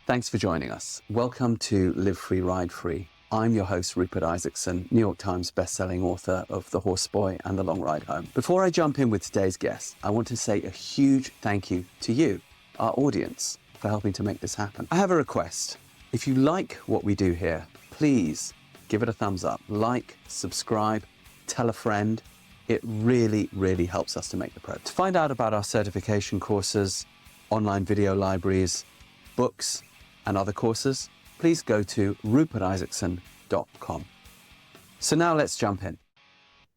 Thanks for joining us. Welcome to Live Free, Ride Free. I'm your host, Rupert Isaacson, New York Times bestselling author of The Horse Boy and The Long Ride Home. Before I jump in with today's guest, I want to say a huge thank you to you, our audience, for helping to make this happen. I have a request. If you like what we do here, please give it a thumbs up, like, subscribe, tell a friend. It really, really helps us to make the progress. To find out about our certification courses, online video libraries, books, and other courses, please go to rupertisaacson.com. So now let's jump in.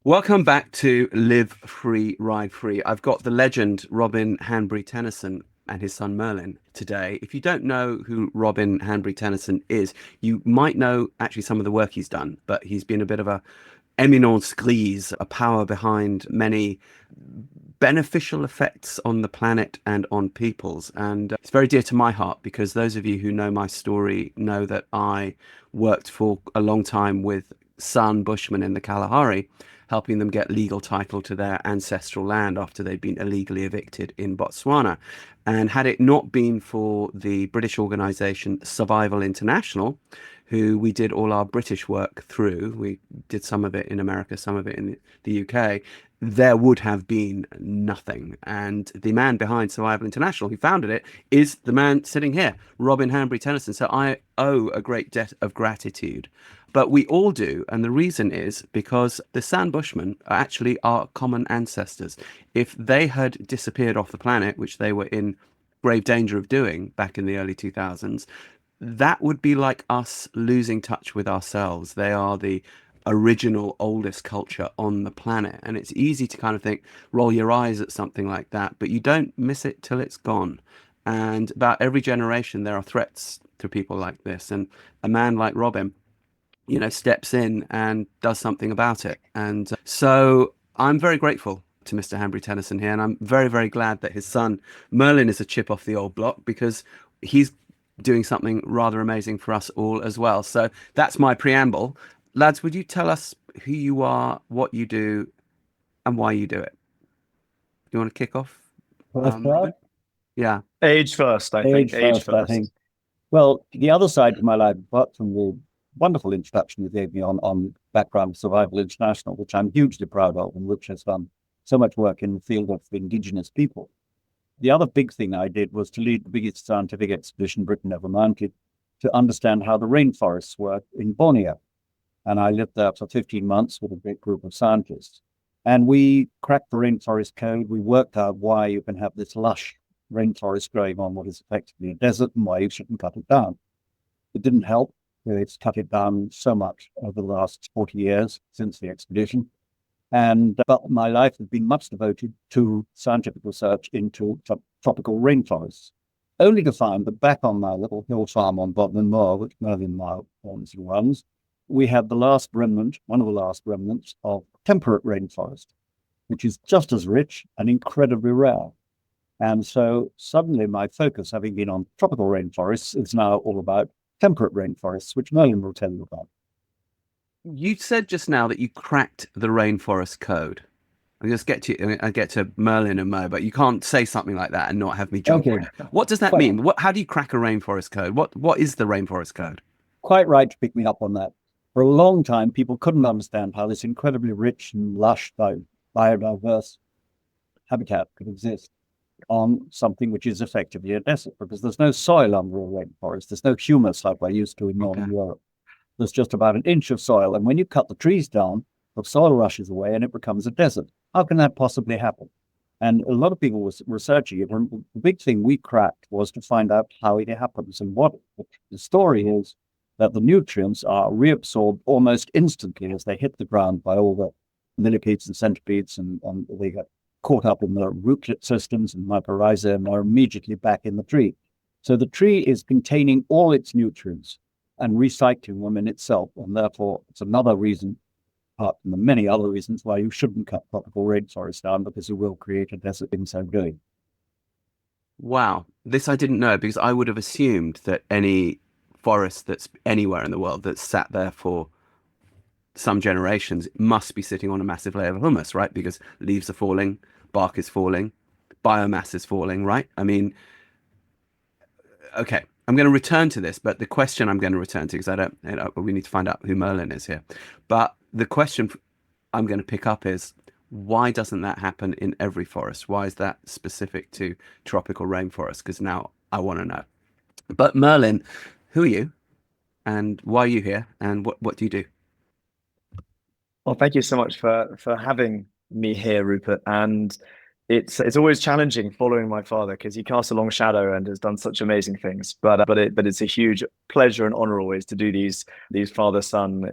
Welcome back to Live Free, Ride Free. I've got the legend Robin Hanbury-Tenison and his son Merlin today. If you don't know who Robin Hanbury-Tenison is, you might know actually some of the work he's done, but he's been a bit of a eminence grise, a power behind many beneficial effects on the planet and on peoples. And it's very dear to my heart because those of you who know my story know that I worked for a long time with San Bushmen in the Kalahari, helping them get legal title to their ancestral land after they'd been illegally evicted in Botswana. And had it not been for the British organization Survival International, who we did all our British work through, we did some of it in America, some of it in the UK, there would have been nothing. And the man behind Survival International, who founded it, is the man sitting here, Robin Hanbury-Tenison. So I owe a great debt of gratitude. But we all do. And the reason is because the San Bushmen are actually our common ancestors. If they had disappeared off the planet, which they were in grave danger of doing back in the early 2000s, that would be like us losing touch with ourselves. They are the original oldest culture on the planet, and it's easy to kind of think, roll your eyes at something like that, but you don't miss it till it's gone. And about every generation there are threats to people like this, and a man like Robin, you know, steps in and does something about it. And so I'm very grateful to Mr. Hanbury-Tenison here, and I'm very, very glad that his son Merlin is a chip off the old block, because he's doing something rather amazing for us all as well. So that's my preamble. Lads, would you tell us who you are, what you do, and why you do it? Do you want to kick off? Robin? Yeah. Age first, I think. Age first. I think. Well, the other side of my life, apart from the wonderful introduction you gave me on background of Survival International, which I'm hugely proud of, and which has done so much work in the field of indigenous people. The other big thing I did was to lead the biggest scientific expedition Britain ever mounted to understand how the rainforests work in Borneo. And I lived there for 15 months with a great group of scientists. And we cracked the rainforest code. We worked out why you can have this lush rainforest growing on what is effectively a desert and why you shouldn't cut it down. It didn't help. It's cut it down so much over the last 40 years since the expedition. But my life has been much devoted to scientific research into tropical rainforests, only to find that back on my little hill farm on Bodmin Moor, which Merlin now owns and runs, we have the last remnant, one of the last remnants of temperate rainforest, which is just as rich and incredibly rare. And so suddenly my focus, having been on tropical rainforests, is now all about temperate rainforests, which Merlin will tell you about. You said just now that you cracked the rainforest code. I get to Merlin and Mo, but you can't say something like that and not have me jump on it. What does that mean? How do you crack a rainforest code? What is the rainforest code? Quite right to pick me up on that. For a long time, people couldn't understand how this incredibly rich and lush, biodiverse habitat could exist on something which is effectively a desert, because there's no soil under a rainforest. There's no humus like we're used to in Northern Europe. There's just about an inch of soil. And when you cut the trees down, the soil rushes away and it becomes a desert. How can that possibly happen? And a lot of people were researching it. And the big thing we cracked was to find out how it happens. And what the story is that the nutrients are reabsorbed almost instantly as they hit the ground by all the millipedes and centipedes, and they get caught up in the rootlet systems and mycorrhizae and are immediately back in the tree. So the tree is containing all its nutrients and recycling them in itself. And therefore, it's another reason, apart from the many other reasons, why you shouldn't cut tropical rainforests down, because you will create a desert in so doing. Wow. This I didn't know, because I would have assumed that any forest that's anywhere in the world that's sat there for some generations must be sitting on a massive layer of humus, right? Because leaves are falling, bark is falling, biomass is falling, right? I mean, okay. I'm going to return to this, but the question I'm going to return to, because I don't, we need to find out who Merlin is here. But the question I'm going to pick up is, why doesn't that happen in every forest? Why is that specific to tropical rainforest? Because now I want to know. But Merlin, who are you, and why are you here, and what do you do? Well, thank you so much for having me here, Rupert. And it's always challenging following my father because he casts a long shadow and has done such amazing things. But it's a huge pleasure and honor always to do these father-son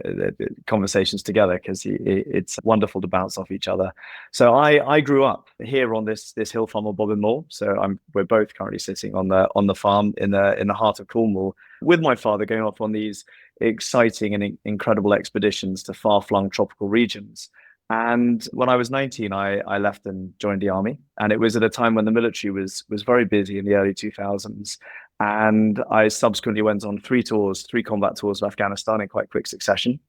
conversations together because it's wonderful to bounce off each other. So I grew up here on this hill farm on Bobbin Moor. So we're both currently sitting on the farm in the heart of Cornwall with my father, going off on these exciting and incredible expeditions to far-flung tropical regions. And when I was 19, I left and joined the army. And it was at a time when the military was very busy in the early 2000s. And I subsequently went on three combat tours of Afghanistan in quite quick succession.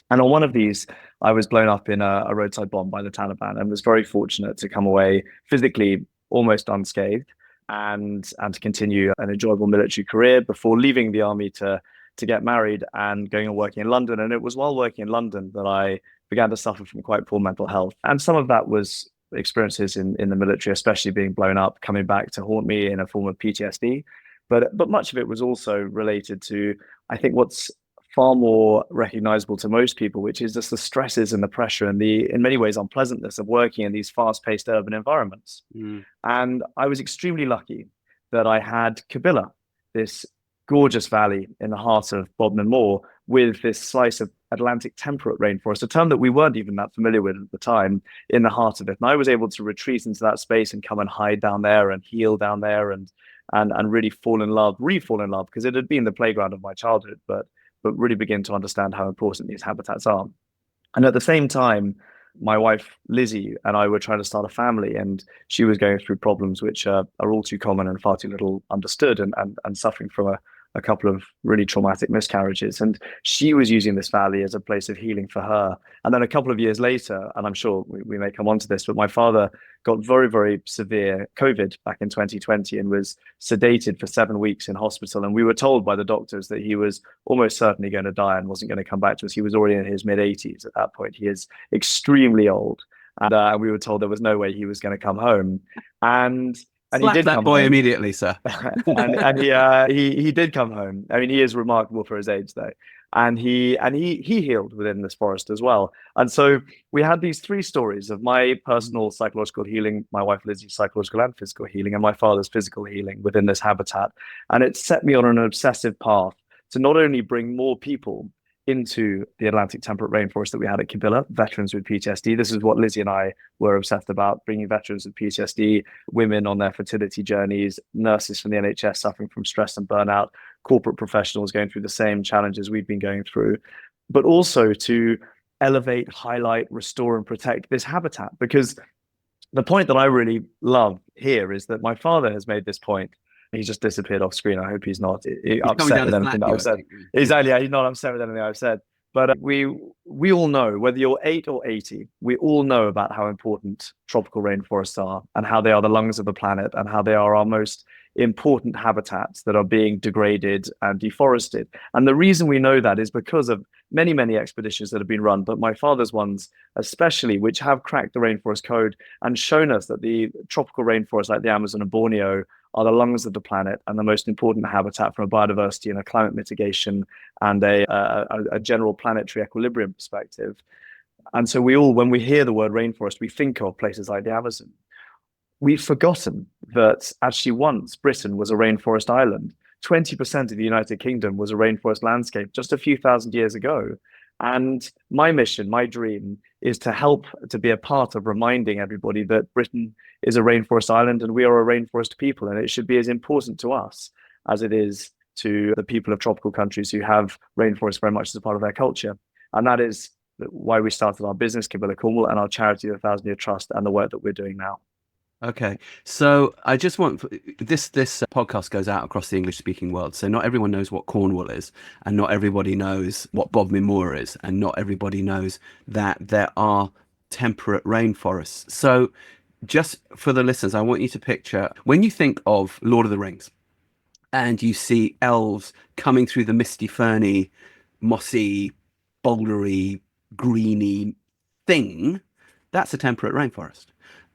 And on one of these, I was blown up in a roadside bomb by the Taliban and was very fortunate to come away physically almost unscathed and to continue an enjoyable military career before leaving the army to get married and going and working in London. And it was while working in London that I began to suffer from quite poor mental health. And some of that was experiences in the military, especially being blown up, coming back to haunt me in a form of PTSD. But much of it was also related to, I think, what's far more recognizable to most people, which is just the stresses and the pressure and the, in many ways, unpleasantness of working in these fast-paced urban environments. And I was extremely lucky that I had Cabilla, this gorgeous valley in the heart of Bodmin Moor, with this slice of Atlantic temperate rainforest, a term that we weren't even that familiar with at the time, in the heart of it. And I was able to retreat into that space and come and hide down there and heal down there and really fall in love, because it had been the playground of my childhood, but really begin to understand how important these habitats are. And at the same time, my wife, Lizzie, and I were trying to start a family, and she was going through problems which are all too common and far too little understood, and suffering from a couple of really traumatic miscarriages. And she was using this valley as a place of healing for her. And then a couple of years later, and I'm sure we may come on to this, but my father got very, very severe COVID back in 2020 and was sedated for 7 weeks in hospital. And we were told by the doctors that he was almost certainly going to die and wasn't going to come back to us. He was already in his mid-80s at that point. He is extremely old. And we were told there was no way he was going to come home. And he did that boy home immediately, sir. and he did come home. I mean, he is remarkable for his age, though. And he healed within this forest as well. And so we had these three stories of my personal psychological healing, my wife Lizzie's psychological and physical healing, and my father's physical healing within this habitat. And it set me on an obsessive path to not only bring more people into the Atlantic temperate rainforest that we had at Cabilla, veterans with PTSD. This is what Lizzie and I were obsessed about, bringing veterans with PTSD, women on their fertility journeys, nurses from the NHS suffering from stress and burnout, corporate professionals going through the same challenges we've been going through, but also to elevate, highlight, restore, and protect this habitat. Because the point that I really love here is that my father has made this point. He's just disappeared off screen. I hope he's not upset with anything that I've said. Exactly. Yeah, he's not upset with anything I've said. But we all know, whether you're 8 or 80, we all know about how important tropical rainforests are and how they are the lungs of the planet and how they are our most important habitats that are being degraded and deforested. And the reason we know that is because of many, many expeditions that have been run, but my father's ones especially, which have cracked the rainforest code and shown us that the tropical rainforests like the Amazon and Borneo are the lungs of the planet and the most important habitat from a biodiversity and a climate mitigation and a general planetary equilibrium perspective. And so when we hear the word rainforest, we think of places like the Amazon. We've forgotten that actually once Britain was a rainforest island. 20% of the United Kingdom was a rainforest landscape just a few thousand years ago. And my mission, my dream, is to help to be a part of reminding everybody that Britain is a rainforest island and we are a rainforest people, and it should be as important to us as it is to the people of tropical countries who have rainforests very much as a part of their culture. And that is why we started our business, Cabilla Cornwall, and our charity, the 1,000 Year Trust, and the work that we're doing now. Okay, so I just want this podcast goes out across the English-speaking world, so not everyone knows what Cornwall is, and not everybody knows what Bodmin Moor is, and not everybody knows that there are temperate rainforests. So just for the listeners, I want you to picture, when you think of Lord of the Rings, and you see elves coming through the misty, ferny, mossy, bouldery, greeny thing, that's a temperate rainforest.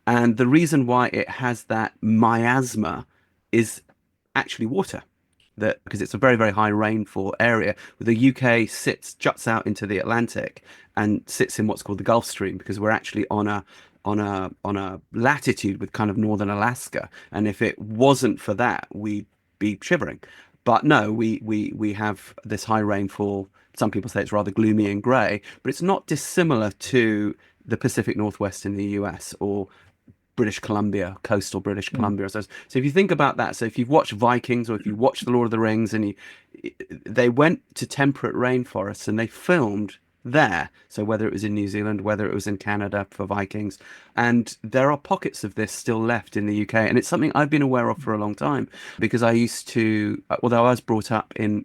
And the reason why it has that miasma is actually water. That because it's a very, very high rainfall area. The UK juts out into the Atlantic and sits in what's called the Gulf Stream, because we're actually on a latitude with kind of northern Alaska. And if it wasn't for that, we'd be shivering. But no, we have this high rainfall. Some people say it's rather gloomy and grey, but it's not dissimilar to the Pacific Northwest in the US, or British Columbia, coastal British Columbia. So if you think about that, so if you've watched Vikings, or if you watched The Lord of the Rings, and they went to temperate rainforests and they filmed there. So whether it was in New Zealand, whether it was in Canada for Vikings, and there are pockets of this still left in the UK, and it's something I've been aware of for a long time, because I used to, although I was brought up in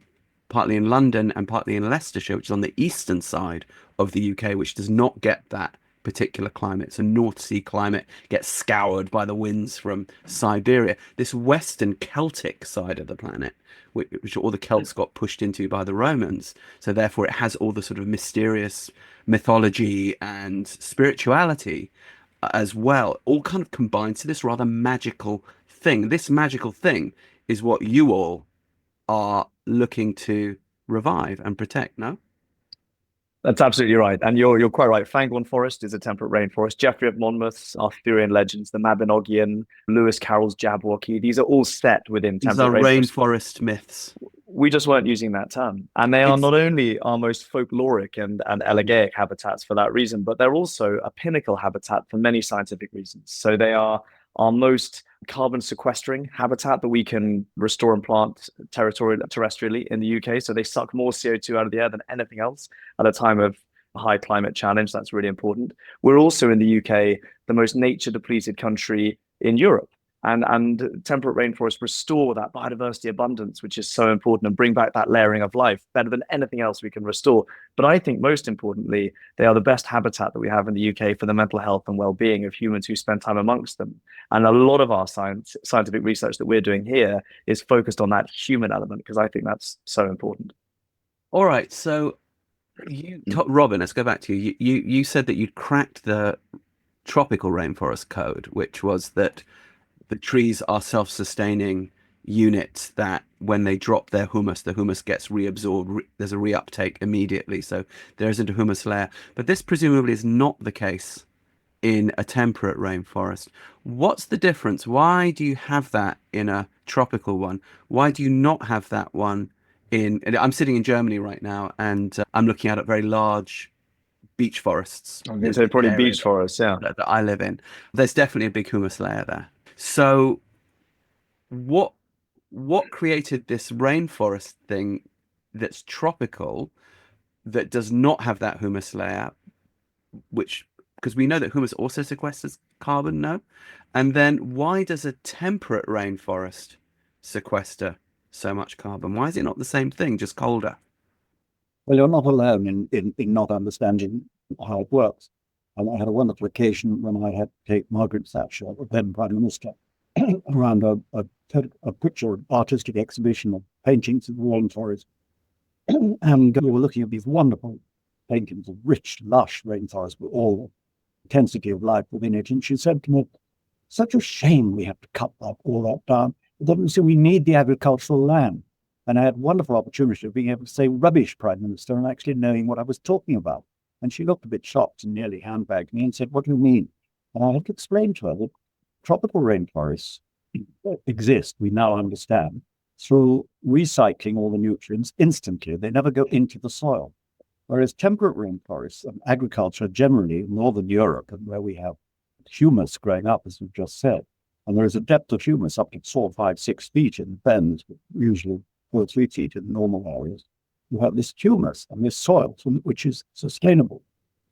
partly in London and partly in Leicestershire, which is on the eastern side of the UK, which does not get that particular climate. It's a North Sea climate, gets scoured by the winds from Siberia. This western Celtic side of the planet, which all the Celts got pushed into by the Romans, so therefore it has all the sort of mysterious mythology and spirituality as well, all kind of combined to this rather magical thing. This magical thing is what you all are looking to revive and protect, no? That's absolutely right. And you're quite right. Fangorn Forest is a temperate rainforest. Geoffrey of Monmouth's Arthurian legends, the Mabinogion, Lewis Carroll's Jabberwocky, these are all set within These are temperate rainforests. rainforest myths. We just weren't using that term. And they are not only our most folkloric and elegaic habitats for that reason, but they're also a pinnacle habitat for many scientific reasons. So they are our most carbon sequestering habitat that we can restore and plant terrestrially in the UK. So they suck more CO2 out of the air than anything else at a time of high climate challenge. That's really important. We're also in the UK, the most nature depleted country in Europe. And temperate rainforests restore that biodiversity abundance, which is so important, and bring back that layering of life better than anything else we can restore. But I think most importantly, they are the best habitat that we have in the UK for the mental health and well-being of humans who spend time amongst them. And a lot of our scientific research that we're doing here is focused on that human element, because I think that's so important. All right, so Robin, let's go back to you. You said that you'd cracked the tropical rainforest code, which was that the trees are self-sustaining units, that when they drop their humus, the humus gets reabsorbed. There's a reuptake immediately, so there isn't a humus layer. But this presumably is not the case in a temperate rainforest. What's the difference? Why do you have that in a tropical one? Why do you not have that one in... I'm sitting in Germany right now, and I'm looking out at very large beach forests. I'm going to say probably beach forests, yeah. That I live in. There's definitely a big humus layer there. So what created this rainforest thing that's tropical, that does not have that humus layer, which, because we know that humus also sequesters carbon, no? And then why does a temperate rainforest sequester so much carbon? Why is it not the same thing, just colder? Well, you're not alone in not understanding how it works. And I had a wonderful occasion when I had to take Margaret Thatcher, the then Prime Minister, around a picture artistic exhibition of paintings of the rainforest. And we were looking at these wonderful paintings of rich, lush rainforest with all the intensity of life within it. And she said to me, such a shame we have to cut all that down. So we need the agricultural land. And I had a wonderful opportunity of being able to say rubbish, Prime Minister, and actually knowing what I was talking about. And she looked a bit shocked and nearly handbagged me and said, what do you mean? And I had to explain to her that tropical rainforests exist, we now understand, through recycling all the nutrients instantly. They never go into the soil. Whereas temperate rainforests and agriculture generally in Northern Europe, and where we have humus growing up, as we've just said, and there is a depth of humus up to 4, 5, 6 feet in bends, usually 4 or 3 feet in normal areas. You have this humus and this soil which is sustainable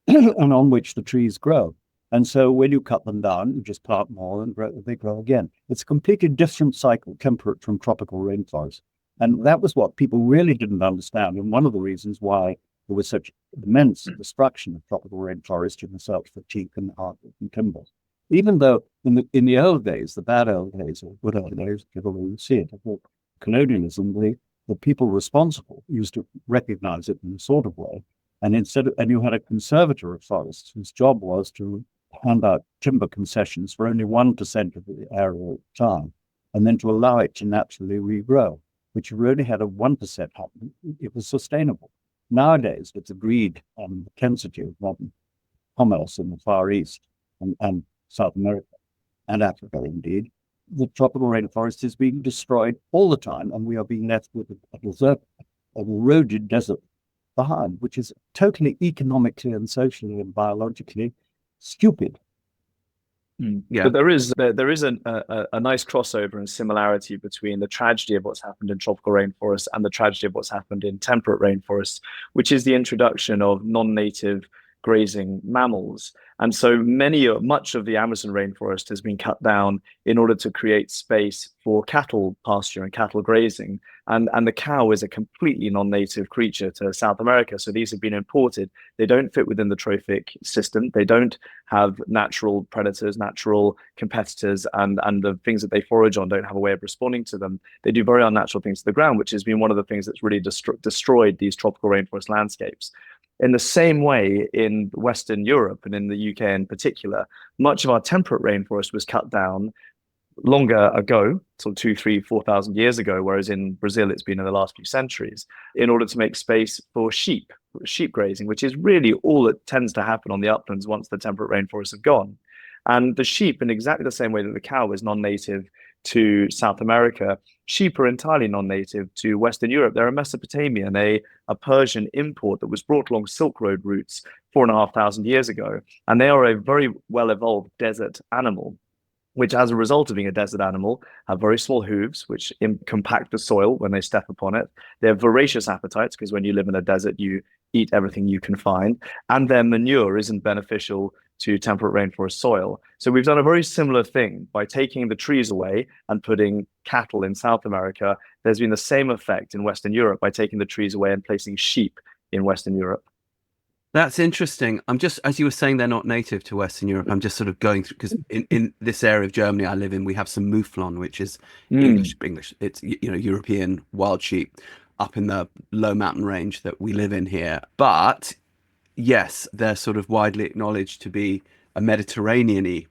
and on which the trees grow. And so when you cut them down, you just plant more and they grow again. It's a completely different cycle, temperate from tropical rainforests. And that was what people really didn't understand. And one of the reasons why there was such immense destruction of tropical rainforest in the search for teak and hardwood and timber. Even though in the old days, the bad old days, or good old days, people will see it, colonialism, the people responsible used to recognize it in a sort of way. And you had a conservator of forests whose job was to hand out timber concessions for only 1% of the area at a time, and then to allow it to naturally regrow, which if you only had a 1% happen, it was sustainable. Nowadays, with the greed and intensity of modern commerce in the Far East and South America and Africa, indeed, the tropical rainforest is being destroyed all the time, and we are being left with a desert, an eroded desert behind, which is totally economically and socially and biologically stupid. Yeah, but there is a nice crossover and similarity between the tragedy of what's happened in tropical rainforests and the tragedy of what's happened in temperate rainforests, which is the introduction of non-native grazing mammals. And so much of the Amazon rainforest has been cut down in order to create space for cattle pasture and cattle grazing. And the cow is a completely non-native creature to South America. So these have been imported. They don't fit within the trophic system. They don't have natural predators, natural competitors, and the things that they forage on don't have a way of responding to them. They do very unnatural things to the ground, which has been one of the things that's really destroyed these tropical rainforest landscapes. In the same way, in Western Europe and in the UK in particular, much of our temperate rainforest was cut down longer ago, sort of 2,000, 3,000, 4,000 years ago, whereas in Brazil it's been in the last few centuries, in order to make space for sheep grazing, which is really all that tends to happen on the uplands once the temperate rainforests have gone. And the sheep, in exactly the same way that the cow is non-native to South America, sheep are entirely non-native to Western Europe. They're a Mesopotamian, a Persian import that was brought along Silk Road routes 4,500 years ago. And they are a very well-evolved desert animal, which as a result of being a desert animal, have very small hooves, which compact the soil when they step upon it. They have voracious appetites, because when you live in a desert, you eat everything you can find. And their manure isn't beneficial to temperate rainforest soil. So we've done a very similar thing by taking the trees away and putting cattle in South America. There's been the same effect in Western Europe by taking the trees away and placing sheep in Western Europe. That's interesting. I'm just, as you were saying, they're not native to Western Europe. I'm just sort of going through, because in this area of Germany I live in, we have some mouflon, which is English. It's, European wild sheep up in the low mountain range that we live in here. But yes, they're sort of widely acknowledged to be a Mediterranean-y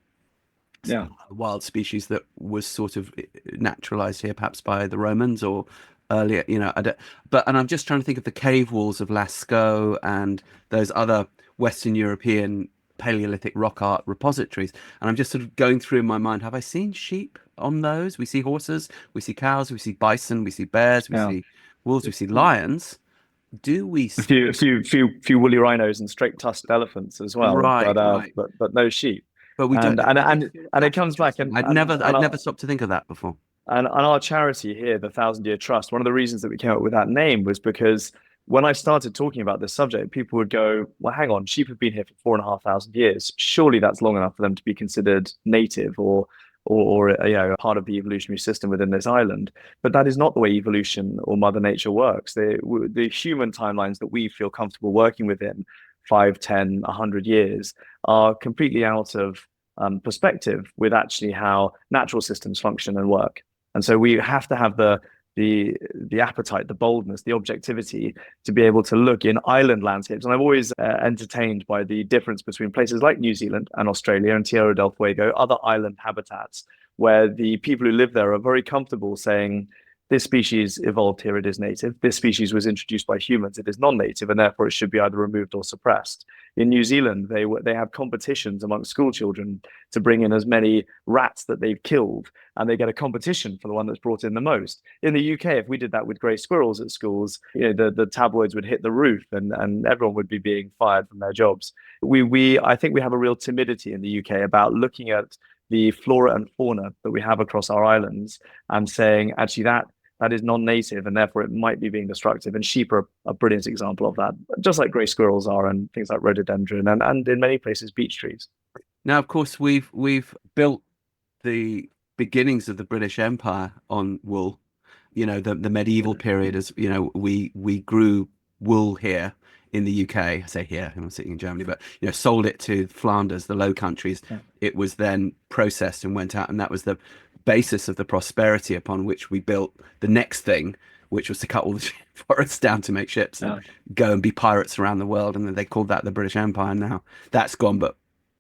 wild species that was sort of naturalized here, perhaps by the Romans or earlier, and I'm just trying to think of the cave walls of Lascaux and those other Western European Paleolithic rock art repositories. And I'm just sort of going through in my mind, have I seen sheep on those? We see horses, we see cows, we see bison, we see bears, we see wolves, we see lions. Do we see a few woolly rhinos and straight-tusked elephants as well? Right, but no sheep. But we don't, and it comes back. And I'd never stopped to think of that before. And our charity here, the 1,000-Year Trust, one of the reasons that we came up with that name was because when I started talking about this subject, people would go, well, hang on, sheep have been here for 4,500 years. Surely that's long enough for them to be considered native or a part of the evolutionary system within this island. But that is not the way evolution or Mother Nature works. The human timelines that we feel comfortable working within, 5, 10, 100 years, are completely out of perspective with actually how natural systems function and work. And so we have to have the appetite, the boldness, the objectivity to be able to look in island landscapes. And I've always entertained by the difference between places like New Zealand and Australia and Tierra del Fuego, other island habitats, where the people who live there are very comfortable saying, this species evolved here, it is native. This species was introduced by humans, it is non-native, and therefore it should be either removed or suppressed. In New Zealand, they have competitions among school children to bring in as many rats that they've killed, and they get a competition for the one that's brought in the most. In the UK, if we did that with grey squirrels at schools, the tabloids would hit the roof, and everyone would be being fired from their jobs. I think we have a real timidity in the UK about looking at the flora and fauna that we have across our islands and saying, actually, that is non-native, and therefore it might be being destructive. And sheep are a brilliant example of that, just like grey squirrels are, and things like rhododendron, and in many places beech trees. Now, of course, we've built the beginnings of the British Empire on wool. The medieval period, as we grew wool here in the UK. I say here, I'm sitting in Germany, but sold it to Flanders, the Low Countries. Yeah. It was then processed and went out, and that was the basis of the prosperity upon which we built the next thing, which was to cut all the forests down to make ships and go and be pirates around the world. And then they called that the British Empire. Now that's gone, but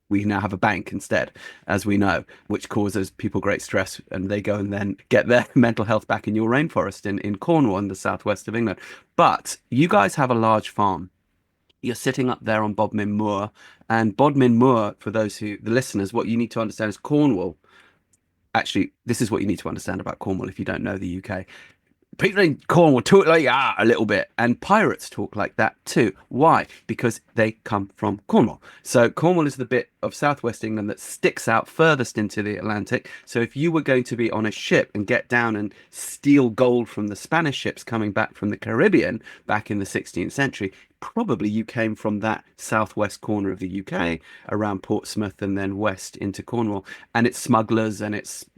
we now have a bank instead, as we know, which causes people great stress, and they go and then get their mental health back in your rainforest in Cornwall in the southwest of England. But you guys have a large farm. You're sitting up there on Bodmin Moor, and Bodmin Moor, for the listeners, what you need to understand is Cornwall. Actually, this is what you need to understand about Cornwall if you don't know the UK. People in Cornwall talk like a little bit, and pirates talk like that too. Why? Because they come from Cornwall. So Cornwall is the bit of southwest England that sticks out furthest into the Atlantic. So if you were going to be on a ship and get down and steal gold from the Spanish ships coming back from the Caribbean back in the 16th century, probably you came from that southwest corner of the UK around Portsmouth and then west into Cornwall. And it's smugglers, and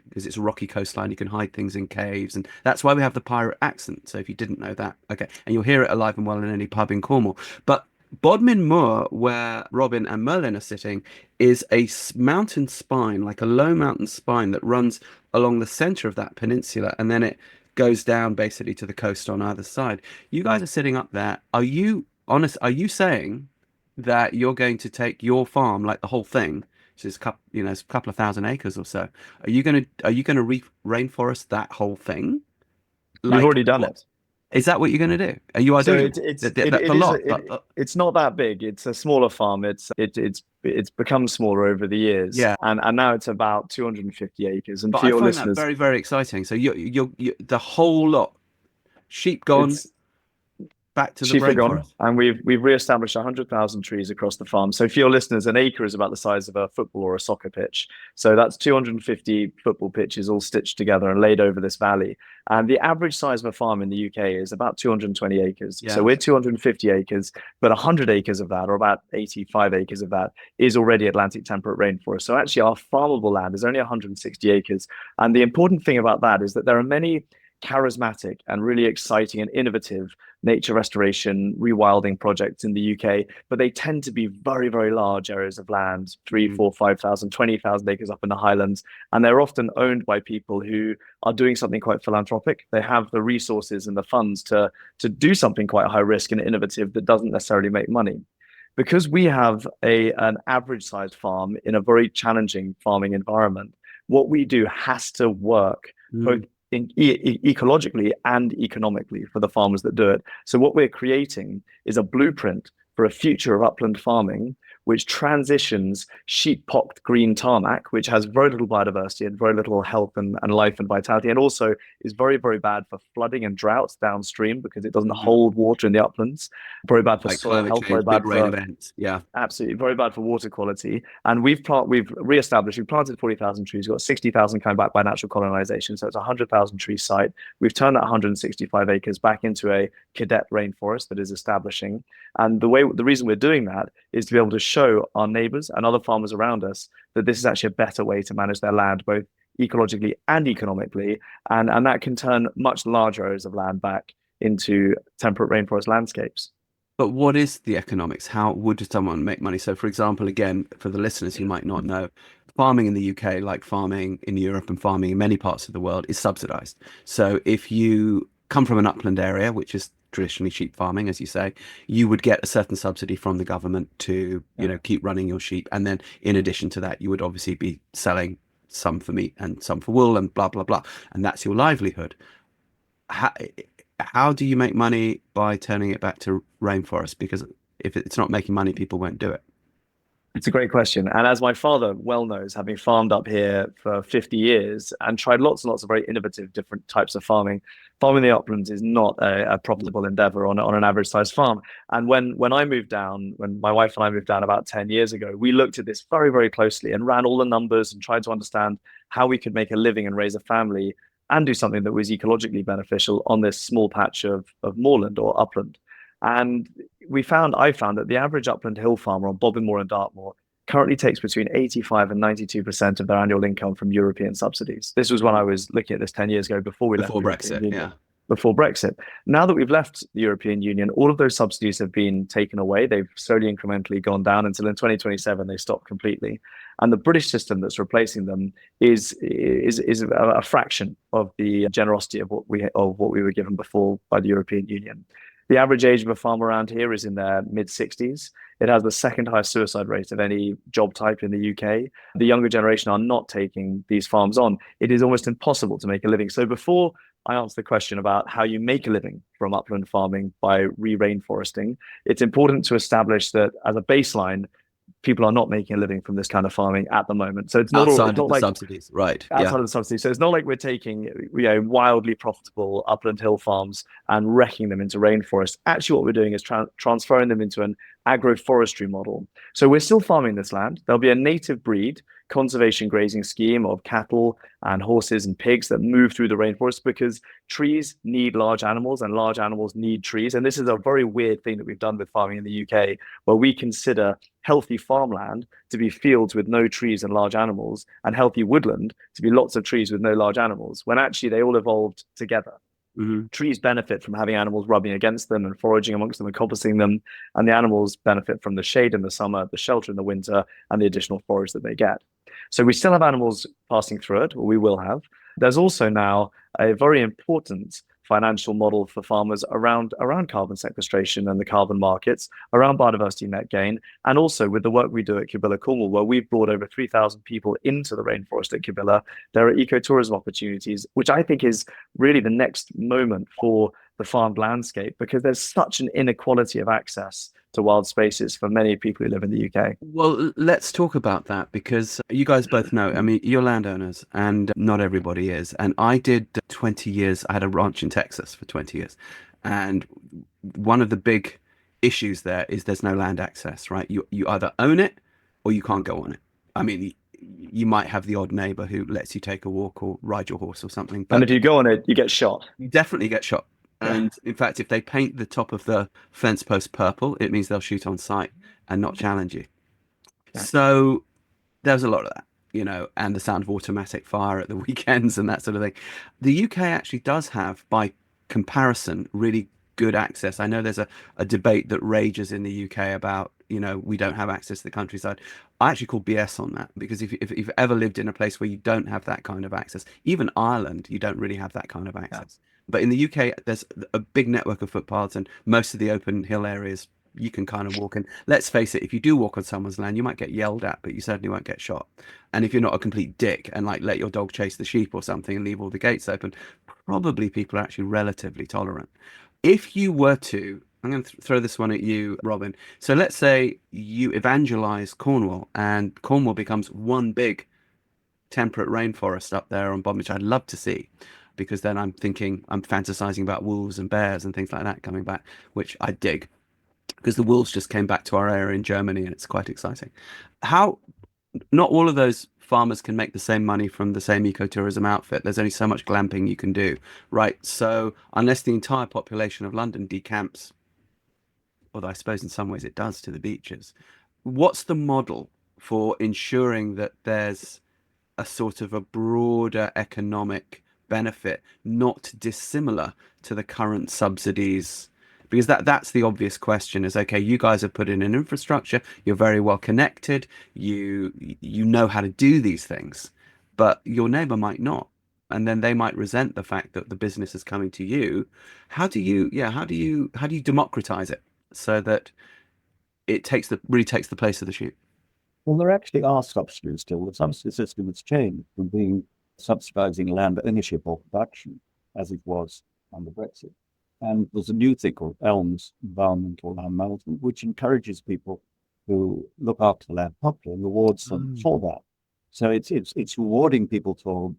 because it's a rocky coastline, you can hide things in caves, and that's why we have the pirate accent. So if you didn't know that, okay, and you'll hear it alive and well in any pub in Cornwall. But Bodmin Moor, where Robin and Merlin are sitting, is a mountain spine, like a low mountain spine that runs along the center of that peninsula, and then it goes down basically to the coast on either side. You guys are sitting up there. Are you saying that you're going to take your farm, like the whole thing, which is a couple of thousand acres or so? Are you going to rainforest that whole thing? We've already done it. Is that what you're going to do? Are you doing a lot? It's not that big. It's a smaller farm. It's become smaller over the years. Yeah, and now it's about 250 acres. And but for I your find listeners, that very, very exciting. So you the whole lot, sheep gone, back to the rainforest. And we've re-established 100,000 trees across the farm. So for your listeners, an acre is about the size of a football or a soccer pitch. So that's 250 football pitches all stitched together and laid over this valley. And the average size of a farm in the UK is about 220 acres. Yeah. So we're 250 acres, but 100 acres of that, or about 85 acres of that, is already Atlantic temperate rainforest. So actually our farmable land is only 160 acres. And the important thing about that is that there are many charismatic and really exciting and innovative nature restoration, rewilding projects in the UK, but they tend to be very, very large areas of land, 3, 4, 5,000, 20,000 acres up in the Highlands. And they're often owned by people who are doing something quite philanthropic. They have the resources and the funds to do something quite high risk and innovative that doesn't necessarily make money. Because we have an average sized farm in a very challenging farming environment, what we do has to work both ecologically and economically for the farmers that do it. So what we're creating is a blueprint for a future of upland farming, which transitions sheep-pocked green tarmac, which has very little biodiversity and very little health and life and vitality, and also is very, very bad for flooding and droughts downstream because it doesn't hold water in the uplands. Very bad for soil health, very bad for rain events. Yeah, absolutely, very bad for water quality. And we've re-established. We've planted 40,000 trees. We've got 60,000 coming back by natural colonization. So it's a 100,000 tree site. We've turned that 165 acres back into a cadet rainforest that is establishing. And the reason we're doing that is to be able to show our neighbors and other farmers around us that this is actually a better way to manage their land, both ecologically and economically. And that can turn much larger areas of land back into temperate rainforest landscapes. But what is the economics? How would someone make money? So, for example, again, for the listeners who might not know, farming in the UK, like farming in Europe and farming in many parts of the world, is subsidized. So if you come from an upland area, which is traditionally sheep farming, as you say, you would get a certain subsidy from the government to, keep running your sheep. And then in addition to that, you would obviously be selling some for meat and some for wool and blah, blah, blah. And that's your livelihood. How do you make money by turning it back to rainforest? Because if it's not making money, people won't do it. It's a great question. And as my father well knows, having farmed up here for 50 years and tried lots and lots of very innovative different types of farming the uplands is not a profitable endeavor on an average sized farm. And when I moved down, when my wife and I moved down about 10 years ago, we looked at this very, very closely and ran all the numbers and tried to understand how we could make a living and raise a family and do something that was ecologically beneficial on this small patch of moorland or upland. And I found that the average upland hill farmer on Bodmin Moor and Dartmoor currently takes between 85 and 92% of their annual income from European subsidies. This was when I was looking at this 10 years ago before Brexit. Yeah. before Brexit. Now that we've left the European Union, all of those subsidies have been taken away. They've slowly incrementally gone down until in 2027 they stop completely. And the British system that's replacing them is a fraction of the generosity of what we were given before by the European Union. The average age of a farm around here is in their mid-60s. It has the second highest suicide rate of any job type in the UK. The younger generation are not taking these farms on. It is almost impossible to make a living. So before I answer the question about how you make a living from upland farming by rainforesting, it's important to establish that as a baseline, people are not making a living from this kind of farming at the moment. So it's not outside all, of the subsidies, right? Outside of the subsidies. So it's not like we're taking wildly profitable upland hill farms and wrecking them into rainforest. Actually, what we're doing is transferring them into an agroforestry model. So we're still farming this land. There'll be a native breed conservation grazing scheme of cattle and horses and pigs that move through the rainforest, because trees need large animals and large animals need trees. And this is a very weird thing that we've done with farming in the UK, where we consider healthy farmland to be fields with no trees and large animals, and healthy woodland to be lots of trees with no large animals, when actually they all evolved together. Mm-hmm. Trees benefit from having animals rubbing against them and foraging amongst them and coppicing them, and the animals benefit from the shade in the summer, the shelter in the winter, and the additional forage that they get. So we still have animals passing through it, or we will have. There's also now a very important financial model for farmers around carbon sequestration and the carbon markets, around biodiversity net gain, and also with the work we do at Cabilla, Cornwall, where we've brought over 3,000 people into the rainforest at Cabilla. There are ecotourism opportunities, which I think is really the next moment for the farmed landscape, because there's such an inequality of access to wild spaces for many people who live in the UK. Well, let's talk about that, because you guys both know, I mean, you're landowners and not everybody is. And I did 20 years, I had a ranch in Texas for 20 years. And one of the big issues there is there's no land access, right? You either own it or you can't go on it. I mean, you might have the odd neighbor who lets you take a walk or ride your horse or something. But and if you go on it, you get shot. You definitely get shot. And in fact, if they paint the top of the fence post purple, it means they'll shoot on sight and not challenge you. Yeah. So there's a lot of that, and the sound of automatic fire at the weekends and that sort of thing. The UK actually does have, by comparison, really good access. I know there's a debate that rages in the UK about, we don't have access to the countryside. I actually call BS on that, because if you've ever lived in a place where you don't have that kind of access, even Ireland, you don't really have that kind of access. Yeah. But in the UK, there's a big network of footpaths, and most of the open hill areas you can kind of walk in. Let's face it, if you do walk on someone's land, you might get yelled at, but you certainly won't get shot. And if you're not a complete dick and let your dog chase the sheep or something and leave all the gates open, probably people are actually relatively tolerant. If you were to, I'm going to throw this one at you, Robin. So let's say you evangelize Cornwall, and Cornwall becomes one big temperate rainforest up there on Bodmin, which I'd love to see, because then I'm fantasizing about wolves and bears and things like that coming back, which I dig, because the wolves just came back to our area in Germany, and it's quite exciting. Not all of those farmers can make the same money from the same ecotourism outfit. There's only so much glamping you can do, right? So unless the entire population of London decamps, although I suppose in some ways it does, to the beaches, what's the model for ensuring that there's a sort of a broader economic benefit, not dissimilar to the current subsidies? Because that's the obvious question is, okay, you guys have put in an infrastructure, you're very well connected, you know how to do these things, but your neighbor might not, and then they might resent the fact that the business is coming to you. How do you democratize it so that it really takes the place of the sheep? Well, there actually are subsidies still. The subsidy system has changed from being subsidizing land ownership or production, as it was under Brexit. And there's a new thing called ELMS, Environmental Land Management, which encourages people to look after the land properly and rewards them for that. So it's rewarding people for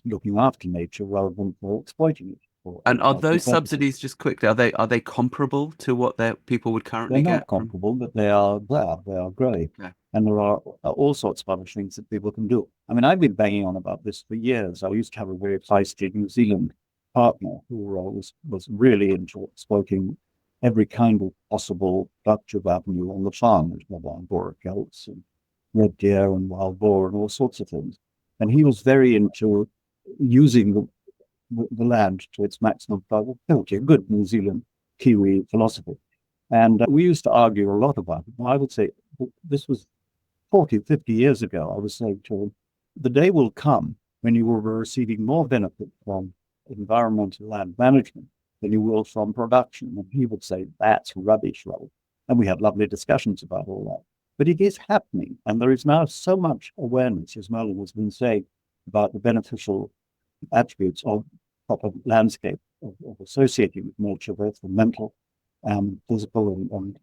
looking after nature rather than for exploiting it. And are those subsidies, just quickly, are they comparable to what people would currently get? They're not comparable, but they are great. Okay. And there are all sorts of other things that people can do. I mean, I've been banging on about this for years. I used to have a very feisty New Zealand partner who was really into exploiting every kind of possible productive avenue on the farm. There's wild boar goats and red deer and wild boar and all sorts of things. And he was very into using the land to its maximum productivity, a good New Zealand Kiwi philosophy. And we used to argue a lot about it. I would say this was 40, 50 years ago. I was saying to him, the day will come when you will be receiving more benefit from environmental land management than you will from production. And he would say, that's rubbish, Robert. And we had lovely discussions about all that. But it is happening. And there is now so much awareness, as Merlin has been saying, about the beneficial attributes of proper landscape, of associating with nature, both for mental, physical, and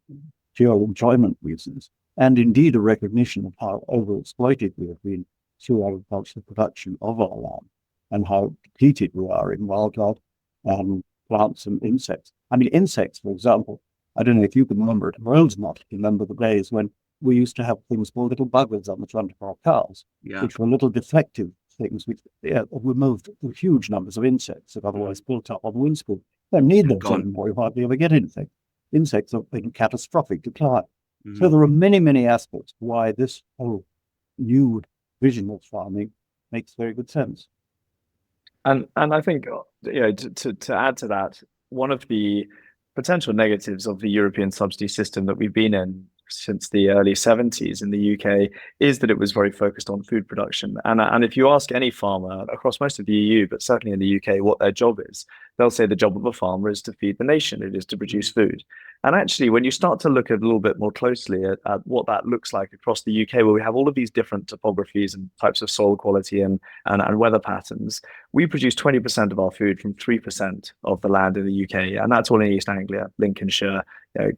pure enjoyment reasons. And indeed, a recognition of how overexploited we have been through agricultural production of our land and how depleted we are in wildlife, plants and insects. I mean, insects, for example, I don't know if you can remember it, Merle's not remember the days when we used to have things called little buggers on the front of our cars, which were little deflective things which removed huge numbers of insects that otherwise built up on the windscreen. They don't need those anymore. You hardly ever get anything. Insects are in catastrophic decline. So there are many, many aspects why this whole new vision of farming makes very good sense. And I think, to add to that, one of the potential negatives of the European subsidy system that we've been in since the early 70s in the UK is that it was very focused on food production. And if you ask any farmer across most of the EU, but certainly in the UK, what their job is, they'll say the job of a farmer is to feed the nation, it is to produce food. And actually, when you start to look a little bit more closely at what that looks like across the UK, where we have all of these different topographies and types of soil quality and weather patterns, we produce 20% of our food from 3% of the land in the UK. And that's all in East Anglia, Lincolnshire,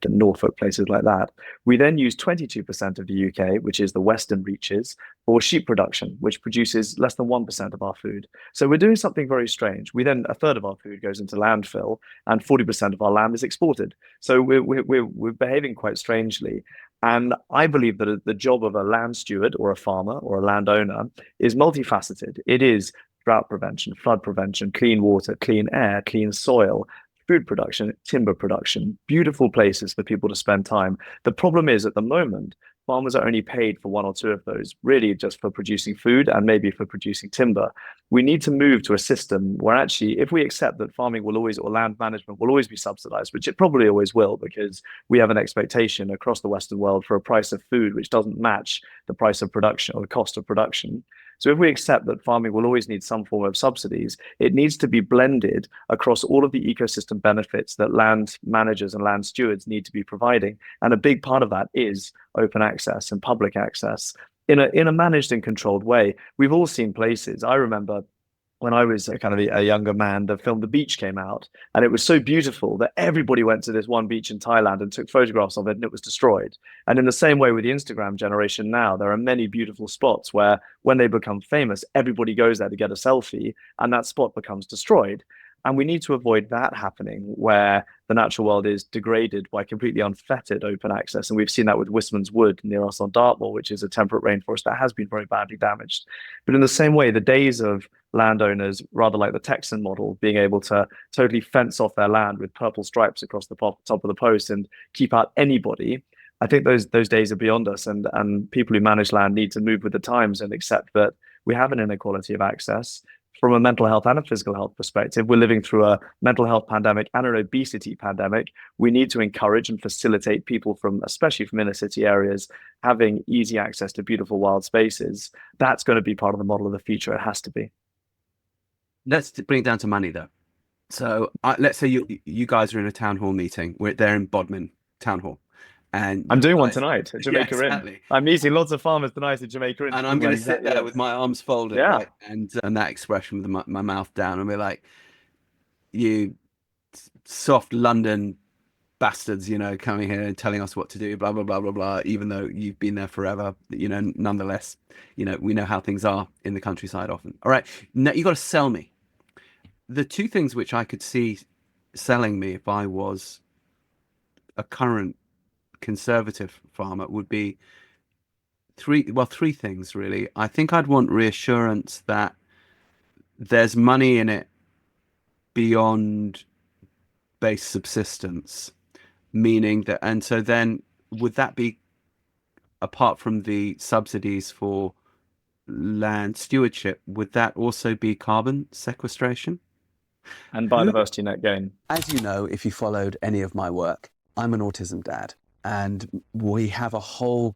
Norfolk, places like that. We then use 22% of the UK, which is the western reaches, for sheep production, which produces less than 1% of our food. So we're doing something very strange. We then, a third of our food goes into landfill and 40% of our land is exported. So we're behaving quite strangely. And I believe that the job of a land steward or a farmer or a landowner is multifaceted. It is drought prevention, flood prevention, clean water, clean air, clean soil, food production, timber production, beautiful places for people to spend time. The problem is at the moment, farmers are only paid for one or two of those, really just for producing food and maybe for producing timber. We need to move to a system where actually, if we accept that farming will always, or land management will always be subsidized, which it probably always will, because we have an expectation across the Western world for a price of food which doesn't match the price of production or the cost of production. So if we accept that farming will always need some form of subsidies, it needs to be blended across all of the ecosystem benefits that land managers and land stewards need to be providing. And a big part of that is open access and public access in a managed and controlled way. We've all seen places. I remember when I was a younger man, the film The Beach came out, and it was so beautiful that everybody went to this one beach in Thailand and took photographs of it, and it was destroyed. And in the same way with the Instagram generation now, there are many beautiful spots where when they become famous, everybody goes there to get a selfie, and that spot becomes destroyed. And we need to avoid that happening, where the natural world is degraded by completely unfettered open access. And we've seen that with Wisman's Wood near us on Dartmoor, which is a temperate rainforest that has been very badly damaged. But in the same way, the days of landowners, rather like the Texan model, being able to totally fence off their land with purple stripes across the top of the post and keep out anybody, I think those days are beyond us. And people who manage land need to move with the times and accept that we have an inequality of access. From a mental health and a physical health perspective, we're living through a mental health pandemic and an obesity pandemic. We need to encourage and facilitate people especially from inner city areas, having easy access to beautiful wild spaces. That's going to be part of the model of the future. It has to be. Let's bring it down to money, though. So let's say you guys are in a town hall meeting. We're there in Bodmin Town Hall. And I'm doing one tonight at Jamaica yeah, exactly. Inn. I'm meeting lots of farmers tonight at Jamaica Inn. And I'm going to sit there with my arms folded, yeah, right? And that expression with my mouth down, and be like, "You soft London bastards, coming here and telling us what to do, blah blah blah blah blah." Even though you've been there forever, nonetheless, we know how things are in the countryside often. All right, now you got to sell me. The two things which I could see selling me if I was a current conservative farmer would be three things, really. I think I'd want reassurance that there's money in it beyond base subsistence, meaning that, and so then would that be apart from the subsidies for land stewardship, would that also be carbon sequestration? And biodiversity net gain. As you know, if you followed any of my work, I'm an autism dad, and we have a whole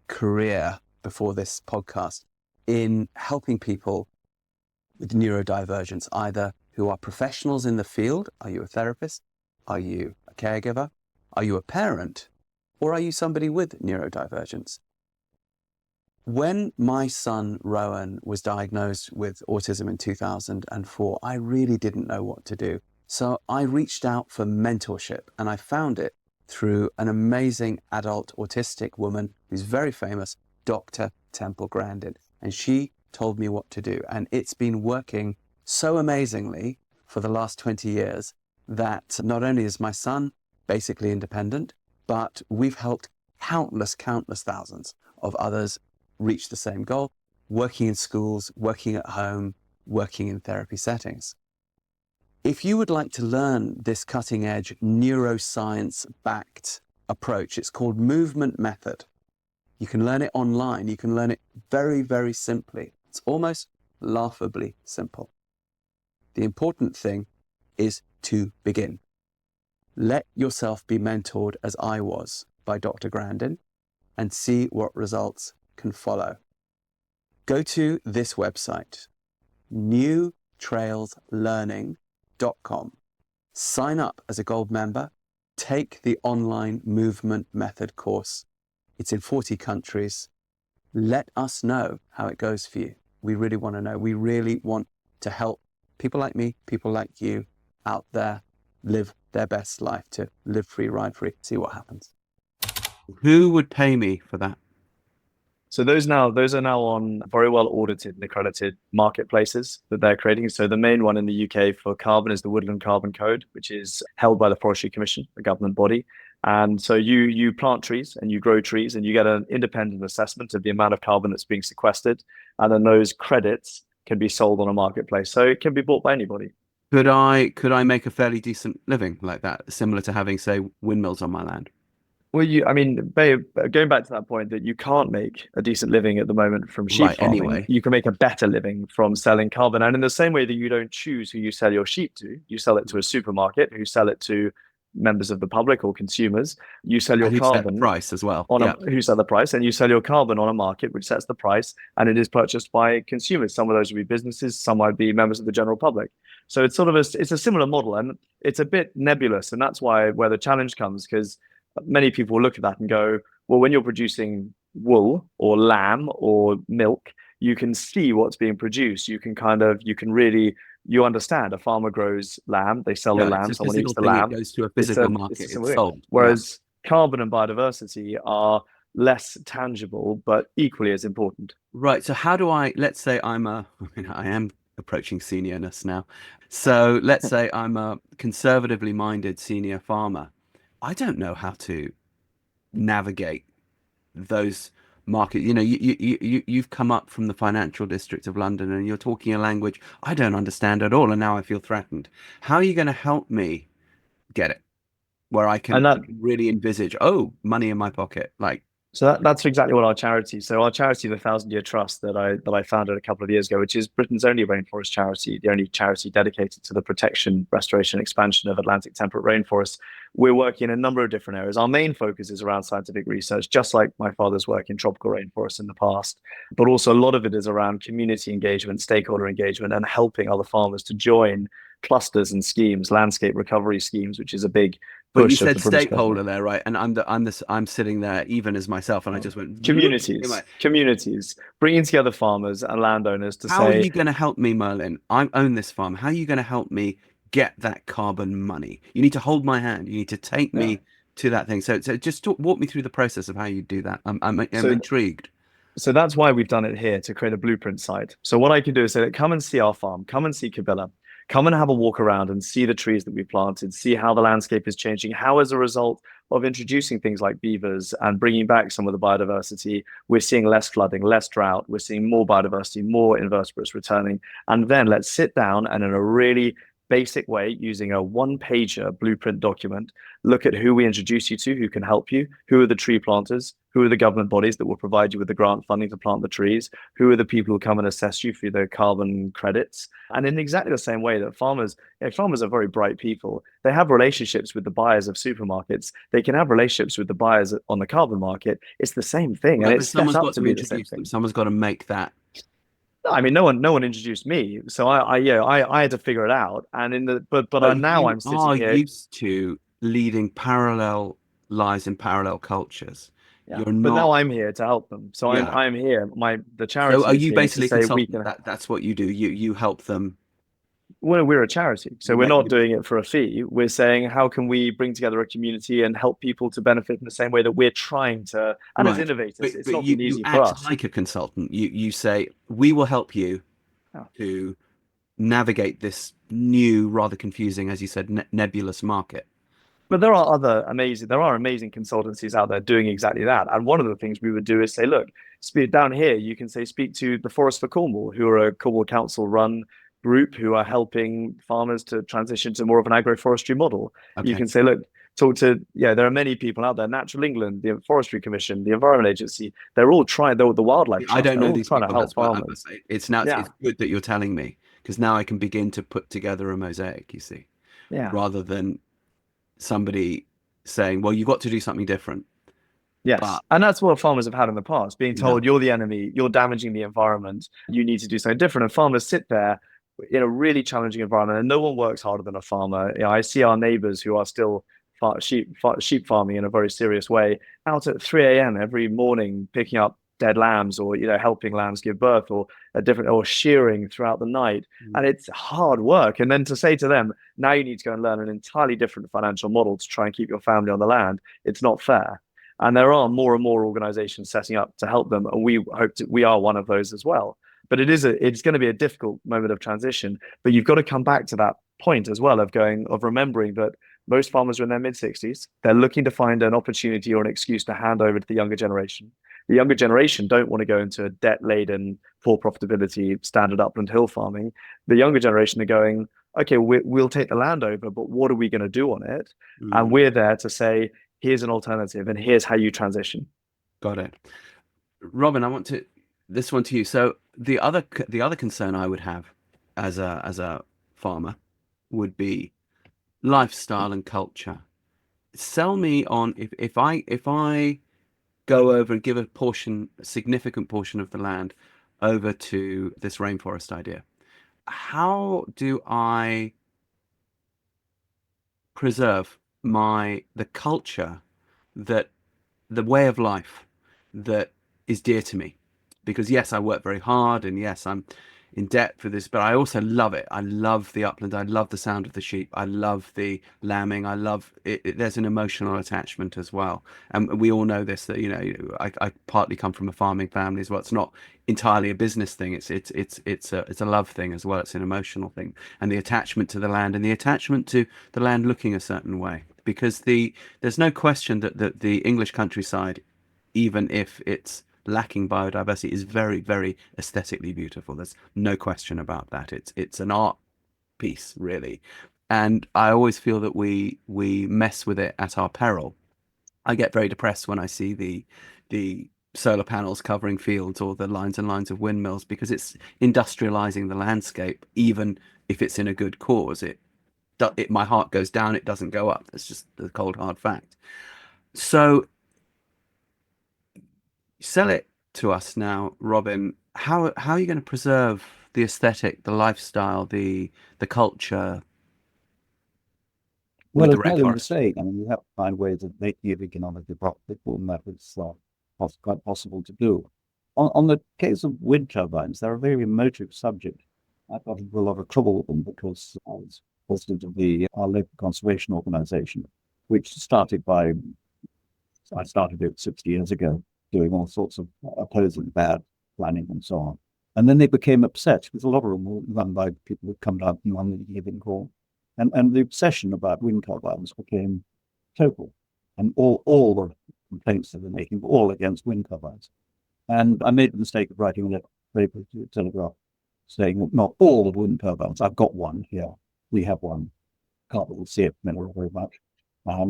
career before this podcast in helping people with neurodivergence, either who are professionals in the field. Are you a therapist? Are you a caregiver? Are you a parent? Or are you somebody with neurodivergence? When my son, Rowan, was diagnosed with autism in 2004, I really didn't know what to do. So I reached out for mentorship, and I found it through an amazing adult autistic woman who's very famous, Dr. Temple Grandin. And she told me what to do. And it's been working so amazingly for the last 20 years that not only is my son basically independent, but we've helped countless thousands of others reach the same goal, working in schools, working at home, working in therapy settings. If you would like to learn this cutting-edge neuroscience-backed approach, it's called Movement Method. You can learn it online. You can learn it very, very simply. It's almost laughably simple. The important thing is to begin. Let yourself be mentored as I was by Dr. Grandin and see what results can follow. Go to this website, newtrailslearning.com. Sign up as a gold member. Take the online Movement Method course. It's in 40 countries. Let us know how it goes for you. We really want to know. We really want to help people like me, people like you out there live their best life, to live free, ride free, see what happens. Who would pay me for that? So those are now on very well audited and accredited marketplaces that they're creating. So the main one in the UK for carbon is the Woodland Carbon Code, which is held by the Forestry Commission, a government body. And so you plant trees and you grow trees and you get an independent assessment of the amount of carbon that's being sequestered. And then those credits can be sold on a marketplace. So it can be bought by anybody. Could I make a fairly decent living like that, similar to having, say, windmills on my land? Well, babe, going back to that point that you can't make a decent living at the moment from sheep farming, anyway. You can make a better living from selling carbon. And in the same way that you don't choose who you sell your sheep to, you sell it to a supermarket, who sell it to members of the public or consumers. You sell your carbon set the price as well. Who set the price, and you sell your carbon on a market which sets the price, and it is purchased by consumers. Some of those would be businesses, some might be members of the general public. So it's sort of it's a similar model, and it's a bit nebulous, and that's where the challenge comes, because many people look at that and go, well, when you're producing wool or lamb or milk, you can see what's being produced. You understand a farmer grows lamb, they sell the lamb, someone eats the lamb. It goes to a physical market, it's sold. Whereas carbon and biodiversity are less tangible, but equally as important. Right. So how do let's say I am approaching seniorness now. So let's say I'm a conservatively minded senior farmer. I don't know how to navigate those markets. You've come up from the financial district of London and you're talking a language I don't understand at all, and now I feel threatened. How are you going to help me get it where I can really envisage, money in my pocket? So that's exactly what our charity. So our charity, the 1,000-Year Trust that I founded a couple of years ago, which is Britain's only rainforest charity, the only charity dedicated to the protection, restoration, expansion of Atlantic temperate rainforests. We're working in a number of different areas. Our main focus is around scientific research, just like my father's work in tropical rainforests in the past. But also a lot of it is around community engagement, stakeholder engagement, and helping other farmers to join clusters and schemes, landscape recovery schemes, which is a big push. But you said stakeholder there, right? And I'm sitting there even as myself, and I just went communities, bringing together farmers and landowners to say, how are you going to help me, Merlin? I own this farm. How are you going to help me get that carbon money? You need to hold my hand. You need to take me to that thing. So just walk me through the process of how you do that. I'm intrigued. So that's why we've done it here, to create a blueprint site. So what I can do is say, come and see our farm, come and see Cabilla. Come and have a walk around and see the trees that we planted, see how the landscape is changing, how as a result of introducing things like beavers and bringing back some of the biodiversity, we're seeing less flooding, less drought, we're seeing more biodiversity, more invertebrates returning. And then let's sit down and in a really basic way, using a one-pager blueprint document, look at who we introduce you to, who can help you, who are the tree planters, who are the government bodies that will provide you with the grant funding to plant the trees, who are the people who come and assess you for the carbon credits. And in exactly the same way that farmers are very bright people. They have relationships with the buyers of supermarkets. They can have relationships with the buyers on the carbon market. It's the same thing, and it's set up to be the same thing. Someone's got to make that. I mean, no one introduced me, so I had to figure it out. And now I'm sitting here. Used to leading parallel lives in parallel cultures. Yeah, but now I'm here to help them. So I'm here. The charity. So are you basically consulting? That's what you do. You help them. Well, we're a charity, so we're not doing it for a fee. We're saying, how can we bring together a community and help people to benefit in the same way that we're trying to? And as innovators, it's not been easy for us. Like a consultant, you say, we will help you to navigate this new, rather confusing, as you said, nebulous market. But there are amazing consultancies out there doing exactly that. And one of the things we would do is say, look, down here, you can say, speak to the Forest for Cornwall, who are a Cornwall Council run group who are helping farmers to transition to more of an agroforestry model. Okay. You can say, look, talk to, there are many people out there, Natural England, the Forestry Commission, the Environment Agency, they're all trying, the Wildlife Trust, I don't know these trying people, to help farmers. It's good that you're telling me, because now I can begin to put together a mosaic, you see, rather than somebody saying, well, you've got to do something different. Yes, and that's what farmers have had in the past, being told, you're the enemy, you're damaging the environment, you need to do something different. And farmers sit there in a really challenging environment, and no one works harder than a farmer. I see our neighbors who are still sheep farming in a very serious way, out at 3 a.m. every morning, picking up dead lambs, or helping lambs give birth, or shearing throughout the night. And it's hard work. And then to say to them, now you need to go and learn an entirely different financial model to try and keep your family on the land, it's not fair. And there are more and more organizations setting up to help them, and we are one of those as well. But it's going to be a difficult moment of transition. But you've got to come back to that point as well of remembering that most farmers are in their mid-60s. They're looking to find an opportunity or an excuse to hand over to the younger generation. The younger generation don't want to go into a debt-laden, poor profitability, standard upland hill farming. The younger generation are going, okay, we'll take the land over, but what are we going to do on it? And we're there to say, here's an alternative, and here's how you transition. Got it. Robin, I want this one to you. So the other concern I would have as a farmer would be lifestyle and culture. Sell me on if I go over and give a significant portion of the land over to this rainforest idea, how do I preserve the culture, that the way of life that is dear to me? Because yes, I work very hard, and yes, I'm in debt for this, but I also love it. I love the upland. I love the sound of the sheep. I love the lambing. I love it. There's an emotional attachment as well. And we all know this, that, I partly come from a farming family as well. It's not entirely a business thing. It's a love thing as well. It's an emotional thing. And the attachment to the land, and the attachment to the land looking a certain way, because there's no question that the English countryside, even if it's lacking biodiversity, is very, very aesthetically beautiful. There's no question about that. It's an art piece, really. And I always feel that we mess with it at our peril. I get very depressed when I see the solar panels covering fields, or the lines and lines of windmills, because it's industrializing the landscape. Even if it's in a good cause, my heart goes down, it doesn't go up. That's just the cold hard fact. So sell it to us now, Robin. How are you going to preserve the aesthetic, the lifestyle, the culture? Well, it's not a mistake. I mean, you have to find ways of making it economically profitable, and that is quite possible to do. On the case of wind turbines, they're a very emotive subject. I've got into a lot of trouble with them because I was president of our local conservation organization, which I started it 60 years ago, doing all sorts of opposing bad planning and so on. And then they became obsessed, because a lot of them were run by people who come down from one the giving call. And the obsession about wind turbines became total. And all the complaints that they're making were all against wind turbines. And I made the mistake of writing a letter to the Telegraph saying that not all the wind turbines, I've got one here, We have one. Can't really see it very much.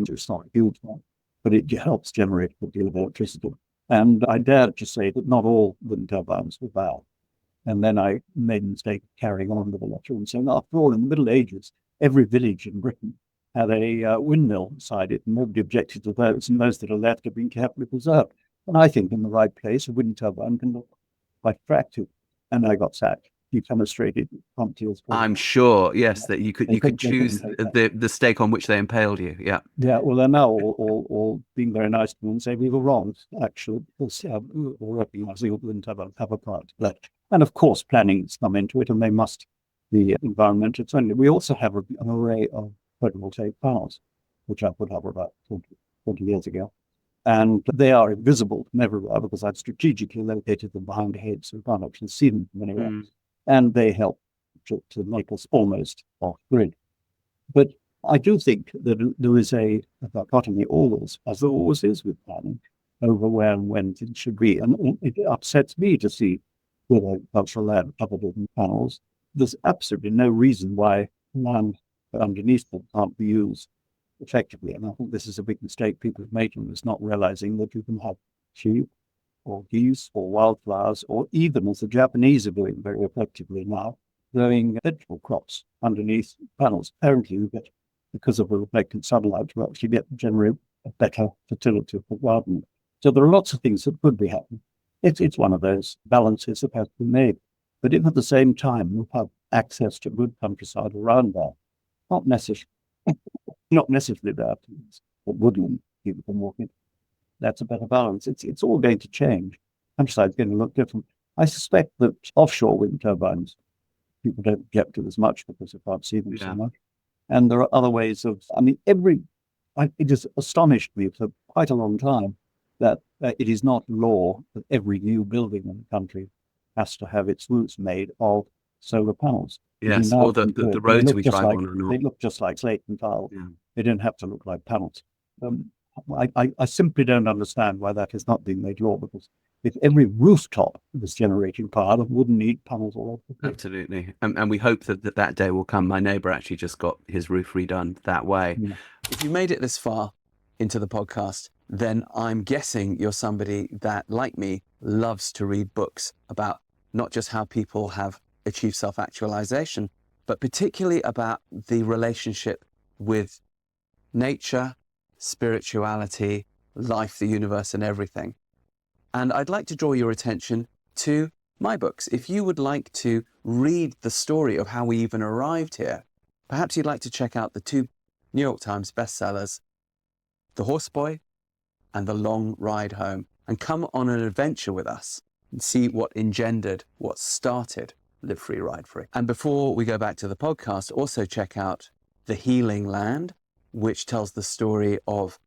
It's not a huge one, but it helps generate a good deal of electricity. And I dare to say that not all wind turbines were bad. And then I made the mistake of carrying on with the letter and saying, after all, in the Middle Ages, every village in Britain had a windmill beside it, and nobody objected to those, and those that are left have been carefully preserved. And I think in the right place, a wind turbine can look quite attractive. And I got sacked. You demonstrated promptly. I'm sure, yes, that you They could couldn't choose take that. the stake on which they impaled you. Yeah. Yeah, well, they're now all being very nice to me and say we were wrong, actually. We'll recognize the wind turbine have a part. And of course, planning has come into it, and they must be environmental friendly. We also have an array of photovoltaic panels, which I put up about 20 years ago. And they are invisible from everywhere because I've strategically located them behind the head, so you can't actually see them from anywhere. And they help to make us almost off grid. But I do think that there is a dichotomy always, as there always is with planning, over where and when it should be. And it upsets me to see with agricultural land covered in panels. There's absolutely no reason why land underneath them can't be used effectively. And I think this is a big mistake people are making, is not realizing that you can have sheep or geese or wildflowers, or even, as the Japanese are doing very effectively now, growing vegetable crops underneath panels. Apparently, you get, because of the reflected sunlight, you actually generate a better fertility for gardening. So there are lots of things that could be happening. It's one of those balances that has to be made. But if at the same time you have access to good countryside around there, not necessarily there, but woodland, people can walk in. That's a better balance. It's all going to change. Countryside's going to look different. I suspect that offshore wind turbines, people don't get to as much because they can't see them so much. And there are other ways of, it has astonished me for quite a long time that it is not law that every new building in the country has to have its roofs made of solar panels. Yes, or the roads we drive on are not. They look just like slate and tile. Yeah. They don't have to look like panels. I simply don't understand why that has not been made law, because if every rooftop was generating power, it wouldn't need panels all over the place. Absolutely. And we hope that day will come. My neighbour actually just got his roof redone that way. Yeah. If you made it this far into the podcast, then I'm guessing you're somebody that, like me, loves to read books about not just how people have achieved self-actualization, but particularly about the relationship with nature, spirituality, life, the universe, and everything. And I'd like to draw your attention to my books. If you would like to read the story of how we even arrived here, perhaps you'd like to check out the two New York Times bestsellers, The Horseboy and The Long Ride Home, and come on an adventure with us and see what engendered, what started Live Free, Ride Free. And before we go back to the podcast, also check out The Healing Land, which tells the story of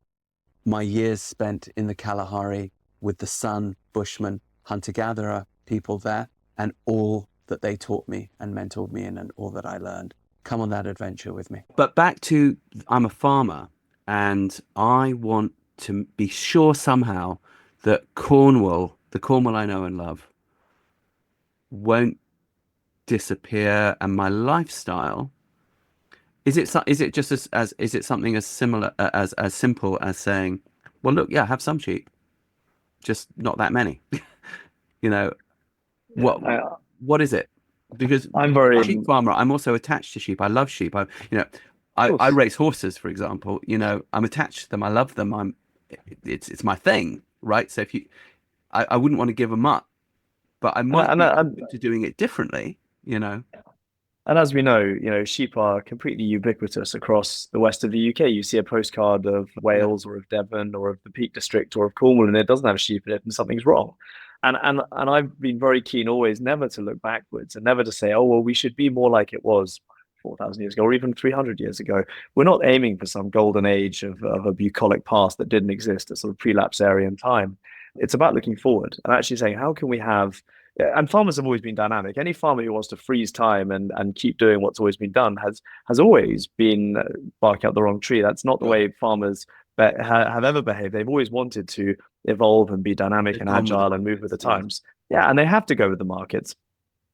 my years spent in the Kalahari with the Sun, Bushmen, hunter-gatherer people there, and all that they taught me and mentored me in, and all that I learned. Come on that adventure with me. But back to, I'm a farmer, and I want to be sure somehow that Cornwall, the Cornwall I know and love, won't disappear, and my lifestyle, is it just as is it something as similar as simple as saying, well, look, yeah, have some sheep, just not that many. What is it? Because I'm a sheep farmer. I'm also attached to sheep. I love sheep. I race horses, for example. I'm attached to them. I love them. It's my thing, right? So I wouldn't want to give them up, but I might be to doing it differently. And as we know, sheep are completely ubiquitous across the west of the UK. You see a postcard of Wales or of Devon or of the Peak District or of Cornwall, and it doesn't have sheep in it, and something's wrong. And I've been very keen always never to look backwards and never to say, oh, well, we should be more like it was 4,000 years ago or even 300 years ago. We're not aiming for some golden age of a bucolic past that didn't exist, a sort of prelapsarian time. It's about looking forward and actually saying, how can we have... And farmers have always been dynamic. Any farmer who wants to freeze time and keep doing what's always been done has always been barking up the wrong tree. That's not the way farmers have ever behaved. They've always wanted to evolve and be dynamic and agile and move with the times. Yeah, and they have to go with the markets.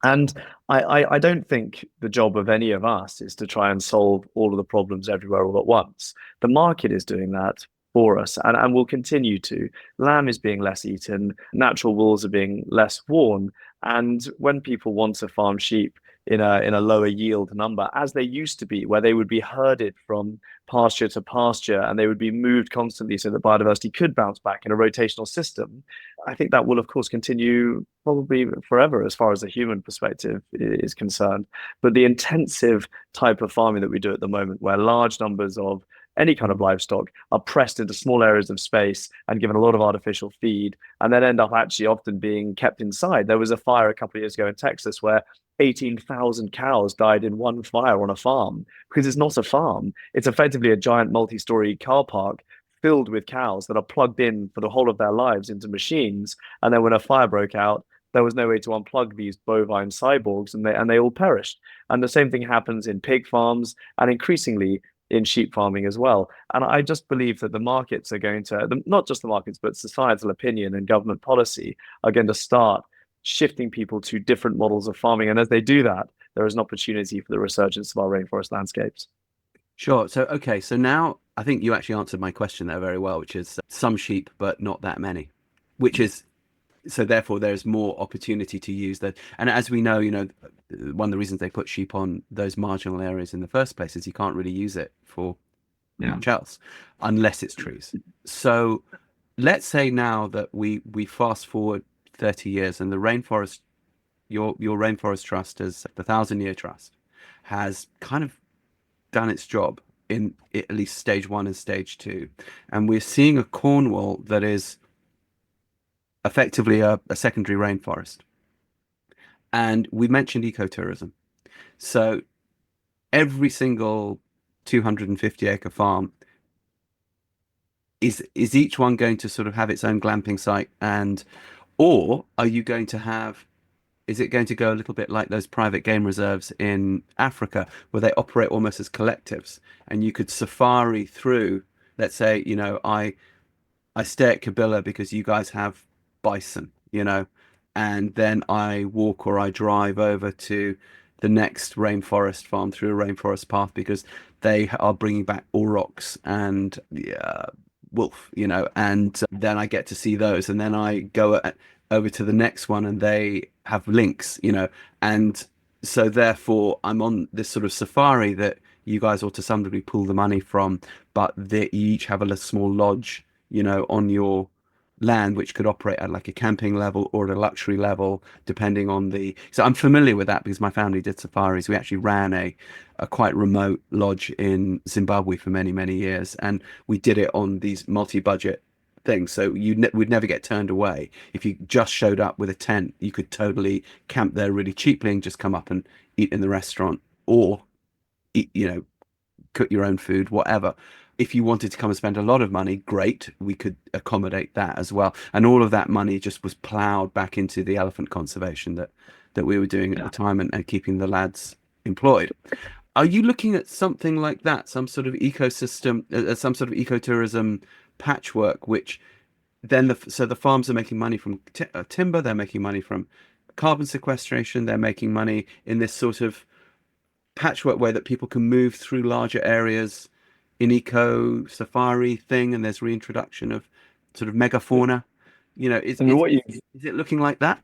And I don't think the job of any of us is to try and solve all of the problems everywhere all at once. The market is doing that for us and will continue to. Lamb is being less eaten, natural wools are being less worn. And when people want to farm sheep in a lower yield number, as they used to be, where they would be herded from pasture to pasture and they would be moved constantly so that biodiversity could bounce back in a rotational system, I think that will, of course, continue probably forever as far as the human perspective is concerned. But the intensive type of farming that we do at the moment, where large numbers of any kind of livestock are pressed into small areas of space and given a lot of artificial feed, and then end up actually often being kept inside. There was a fire a couple of years ago in Texas where 18,000 cows died in one fire on a farm because it's not a farm. It's effectively a giant multi-story car park filled with cows that are plugged in for the whole of their lives into machines. And then when a fire broke out, there was no way to unplug these bovine cyborgs, and they all perished. And the same thing happens in pig farms and increasingly in sheep farming as well. And I just believe that the markets are going to, not just the markets, but societal opinion and government policy are going to start shifting people to different models of farming. And as they do that, there is an opportunity for the resurgence of our rainforest landscapes. Sure. So, okay. So now I think you actually answered my question there very well, which is some sheep, but not that many, which is, so therefore there's more opportunity to use that. And as we know, one of the reasons they put sheep on those marginal areas in the first place is you can't really use it for much else unless it's trees. So let's say now that we fast forward 30 years and the rainforest, your rainforest trust as the 1,000-year trust has kind of done its job in at least stage 1 and stage 2, and we're seeing a Cornwall that is effectively a secondary rainforest. And we mentioned ecotourism, so every single 250-acre farm is each one going to sort of have its own glamping site, or are you going to have, is it going to go a little bit like those private game reserves in Africa where they operate almost as collectives and you could safari through, let's say, I stay at Cabilla because you guys have bison, and then I walk or I drive over to the next rainforest farm through a rainforest path because they are bringing back aurochs and wolf, and then I get to see those, and then I go over to the next one and they have lynx, and so therefore I'm on this sort of safari that you guys ought to some degree pull the money from, but you each have a small lodge, on your land, which could operate at like a camping level or at a luxury level, depending on so I'm familiar with that because my family did safaris. We actually ran a quite remote lodge in Zimbabwe for many, many years, and we did it on these multi-budget things. So we'd never get turned away. If you just showed up with a tent, you could totally camp there really cheaply and just come up and eat in the restaurant or eat, cook your own food, whatever. If you wanted to come and spend a lot of money, great, we could accommodate that as well. And all of that money just was ploughed back into the elephant conservation that we were doing at the time and keeping the lads employed. Are you looking at something like that, some sort of ecosystem, some sort of ecotourism patchwork, which then so the farms are making money from timber, they're making money from carbon sequestration, they're making money in this sort of patchwork way that people can move through larger areas in eco safari thing, and there's reintroduction of sort of megafauna. Is it looking like that?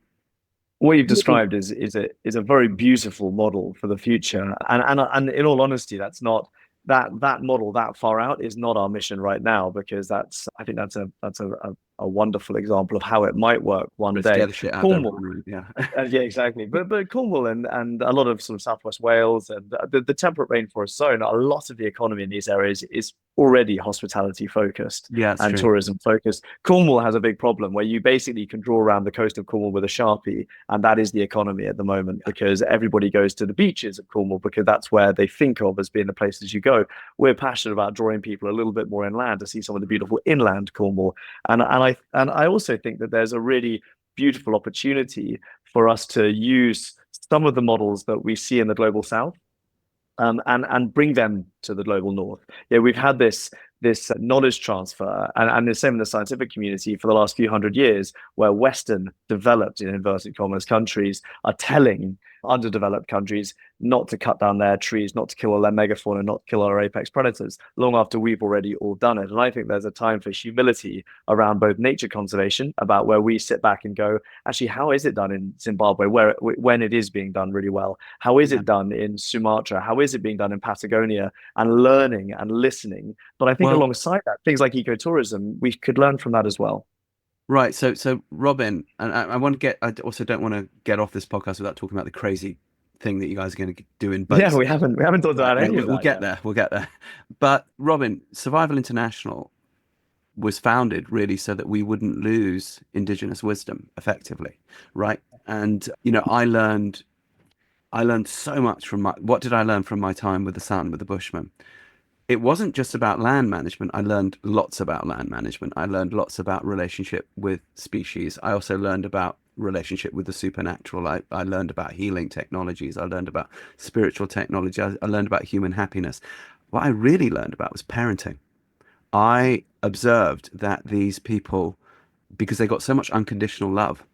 What you've described is a very beautiful model for the future, and in all honesty, that's not that model that far out is not our mission right now, because I think that's a wonderful example of how it might work one day. Scare the shit out of them. Yeah, yeah, exactly. But Cornwall and a lot of sort of Southwest Wales and the temperate rainforest zone, a lot of the economy in these areas is already hospitality focused and tourism focused. Cornwall has a big problem where you basically can draw around the coast of Cornwall with a Sharpie, and that is the economy at the moment, because everybody goes to the beaches of Cornwall because that's where they think of as being the places you go. We're passionate about drawing people a little bit more inland to see some of the beautiful inland Cornwall, and I also think that there's a really beautiful opportunity for us to use some of the models that we see in the global south and bring them to the global north. Yeah, we've had this knowledge transfer, and the same in the scientific community for the last few hundred years, where Western developed, in inverted commas, countries are telling underdeveloped countries not to cut down their trees, not to kill all their megafauna, not to kill our apex predators, long after we've already all done it. And I think there's a time for humility around both nature conservation, about where we sit back and go, actually, how is it done in Zimbabwe, when it is being done really well? How is it done in Sumatra? How is it being done in Patagonia? And learning and listening. But I think alongside that, things like ecotourism, we could learn from that as well. Right. So Robin, and I also don't want to get off this podcast without talking about the crazy thing that you guys are going to do in boats. Yeah, we haven't talked about any of that. We'll get there. But Robin, Survival International was founded really so that we wouldn't lose indigenous wisdom effectively, right? And I learned so much from what did I learn from my time with the Sun, with the Bushmen? It wasn't just about land management. I learned lots about land management. I learned lots about relationship with species. I also learned about relationship with the supernatural. I learned about healing technologies. I learned about spiritual technology. I learned about human happiness. What I really learned about was parenting. I observed that these people, because they got so much unconditional love,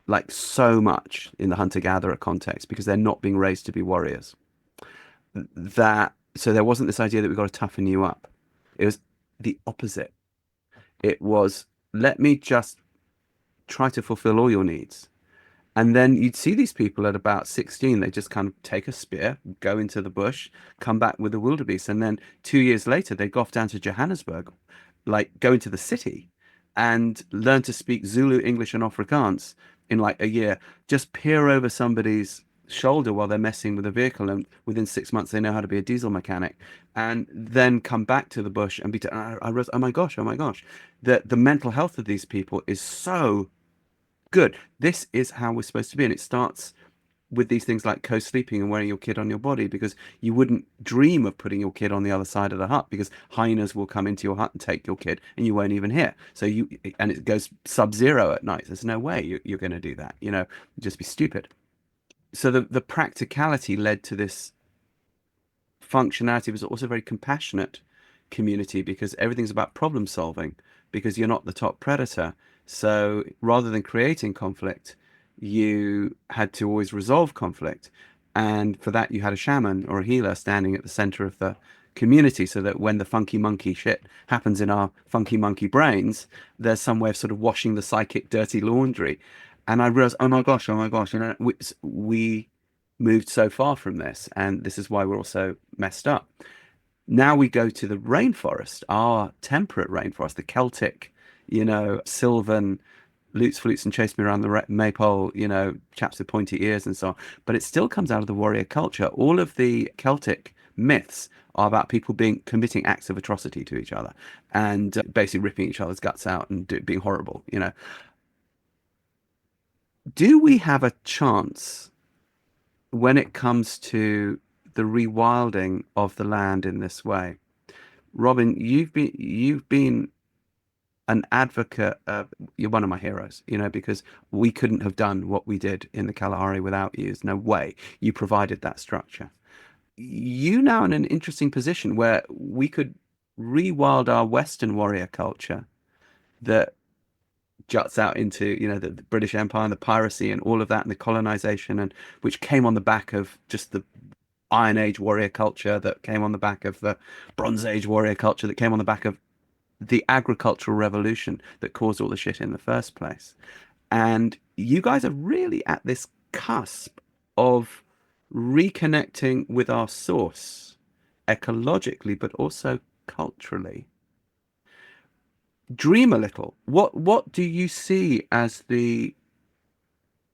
like so much in the hunter-gatherer context, because they're not being raised to be warriors, so there wasn't this idea that we've got to toughen you up. It was the opposite. It was, let me just try to fulfill all your needs. And then you'd see these people at about 16, they just kind of take a spear, go into the bush, come back with a wildebeest. And then 2 years later, they go off down to Johannesburg, like go into the city and learn to speak Zulu, English, and Afrikaans in like a year. Just peer over somebody's shoulder while they're messing with a vehicle, and within 6 months they know how to be a diesel mechanic, and then come back to the bush and oh my gosh, the mental health of these people is so good. This is how we're supposed to be. And it starts with these things like co-sleeping and wearing your kid on your body, because you wouldn't dream of putting your kid on the other side of the hut, because hyenas will come into your hut and take your kid and you won't even hear. And it goes sub-zero at night. There's no way you're going to do that, just be stupid. So the practicality led to this functionality. It was also a very compassionate community, because everything's about problem solving, because you're not the top predator. So rather than creating conflict, you had to always resolve conflict. And for that, you had a shaman or a healer standing at the center of the community, so that when the funky monkey shit happens in our funky monkey brains, there's some way of sort of washing the psychic dirty laundry. And I realized, oh my gosh, we moved so far from this, and this is why we're all so messed up. Now we go to the rainforest, our temperate rainforest, the Celtic, Sylvan, lutes, flutes, and chase me around the maypole, chaps with pointy ears and so on. But it still comes out of the warrior culture. All of the Celtic myths are about people committing acts of atrocity to each other, and basically ripping each other's guts out and being horrible, Do we have a chance when it comes to the rewilding of the land in this way? Robin, you've been an advocate. You're one of my heroes, because we couldn't have done what we did in the Kalahari without you. There's no way. You provided that structure. You now in an interesting position where we could rewild our Western warrior culture that juts out into the British Empire and the piracy and all of that, and the colonization, and which came on the back of just the Iron Age warrior culture, that came on the back of the Bronze Age warrior culture, that came on the back of the agricultural revolution that caused all the shit in the first place. And you guys are really at this cusp of reconnecting with our source ecologically, but also culturally. Dream a little. What do you see as the,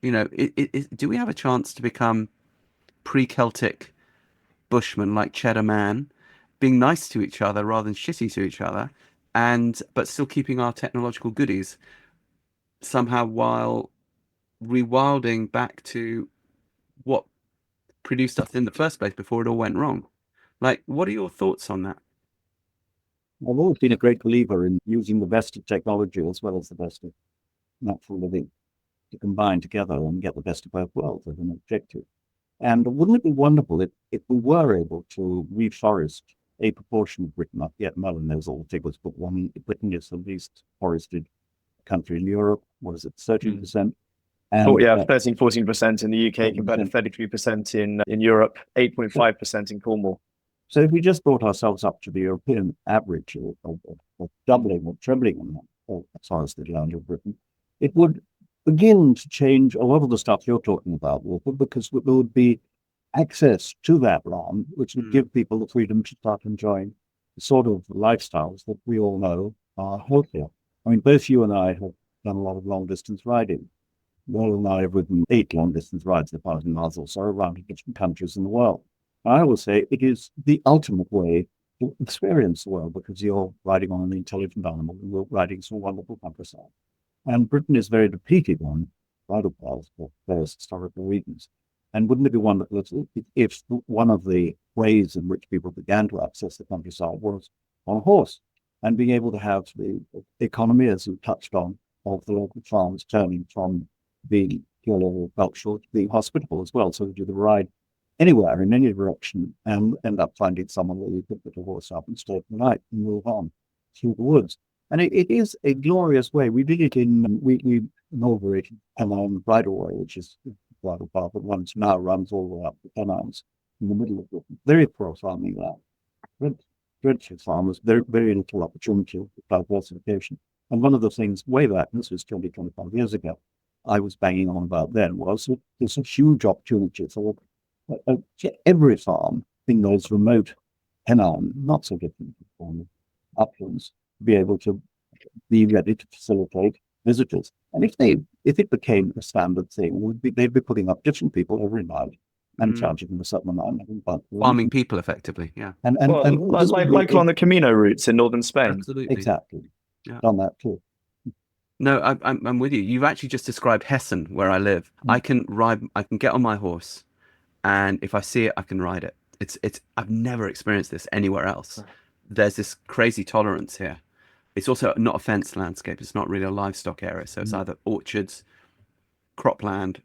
do we have a chance to become pre-Celtic Bushmen like Cheddar Man, being nice to each other rather than shitty to each other, but still keeping our technological goodies somehow, while rewilding back to what produced us in the first place before it all went wrong? Like, what are your thoughts on that? I've always been a great believer in using the best of technology as well as the best of natural living to combine together and get the best of both worlds as an objective. And wouldn't it be wonderful if we were able to reforest a proportion of Britain? Not yet, Merlin knows all the figures, but Britain is the least forested country in Europe. What is it, 13%? And 13-14% in the UK compared to 33% in Europe, 8.5% in Cornwall. So if we just brought ourselves up to the European average of doubling or trebling on that, as far as the land of Britain, it would begin to change a lot of the stuff you're talking about, Rupert, because there would be access to that land, which would give people the freedom to start enjoying the sort of lifestyles that we all know are healthier. I mean, both you and I have done a lot of long-distance riding. Merlin and I have ridden 8 long-distance rides, 1,000 miles or so, around different countries in the world. I always say it is the ultimate way to experience the world, because you're riding on an intelligent animal and we're riding some wonderful countryside. And Britain is very depleted on bridle paths for various historical reasons. And wouldn't it be wonderful if one of the ways in which people began to access the countryside was on a horse, and being able to have the economy, as you touched on, of the local farms turning from being purely agricultural to being hospitable as well. So you do the ride anywhere in any direction and end up finding someone where you could put the horse up and stay for the night and move on through the woods. And it is a glorious way. We did it we inaugurated Penarm Bridleway, which is a bridle path that now runs all the way up to Penarms in the middle of it. Very poor farming land. Dreadful farmers, very little opportunity for diversification. And one of the things way back, this was 25 years ago, I was banging on about then was that there's a huge opportunity for every farm in those remote Penarm, not so different from uplands, be able to be ready to facilitate visitors. And if it became a standard thing, they'd be putting up different people every night and charging them a certain amount. Farming people, effectively, yeah. And like on the Camino routes in northern Spain. Absolutely. Exactly. Yeah. Done that too. No, I'm with you. You've actually just described Hessen, where I live. I can get on my horse, and if I see it, I can ride it. I've never experienced this anywhere else. There's this crazy tolerance here. It's also not a fenced landscape. It's not really a livestock area. So it's either orchards, cropland,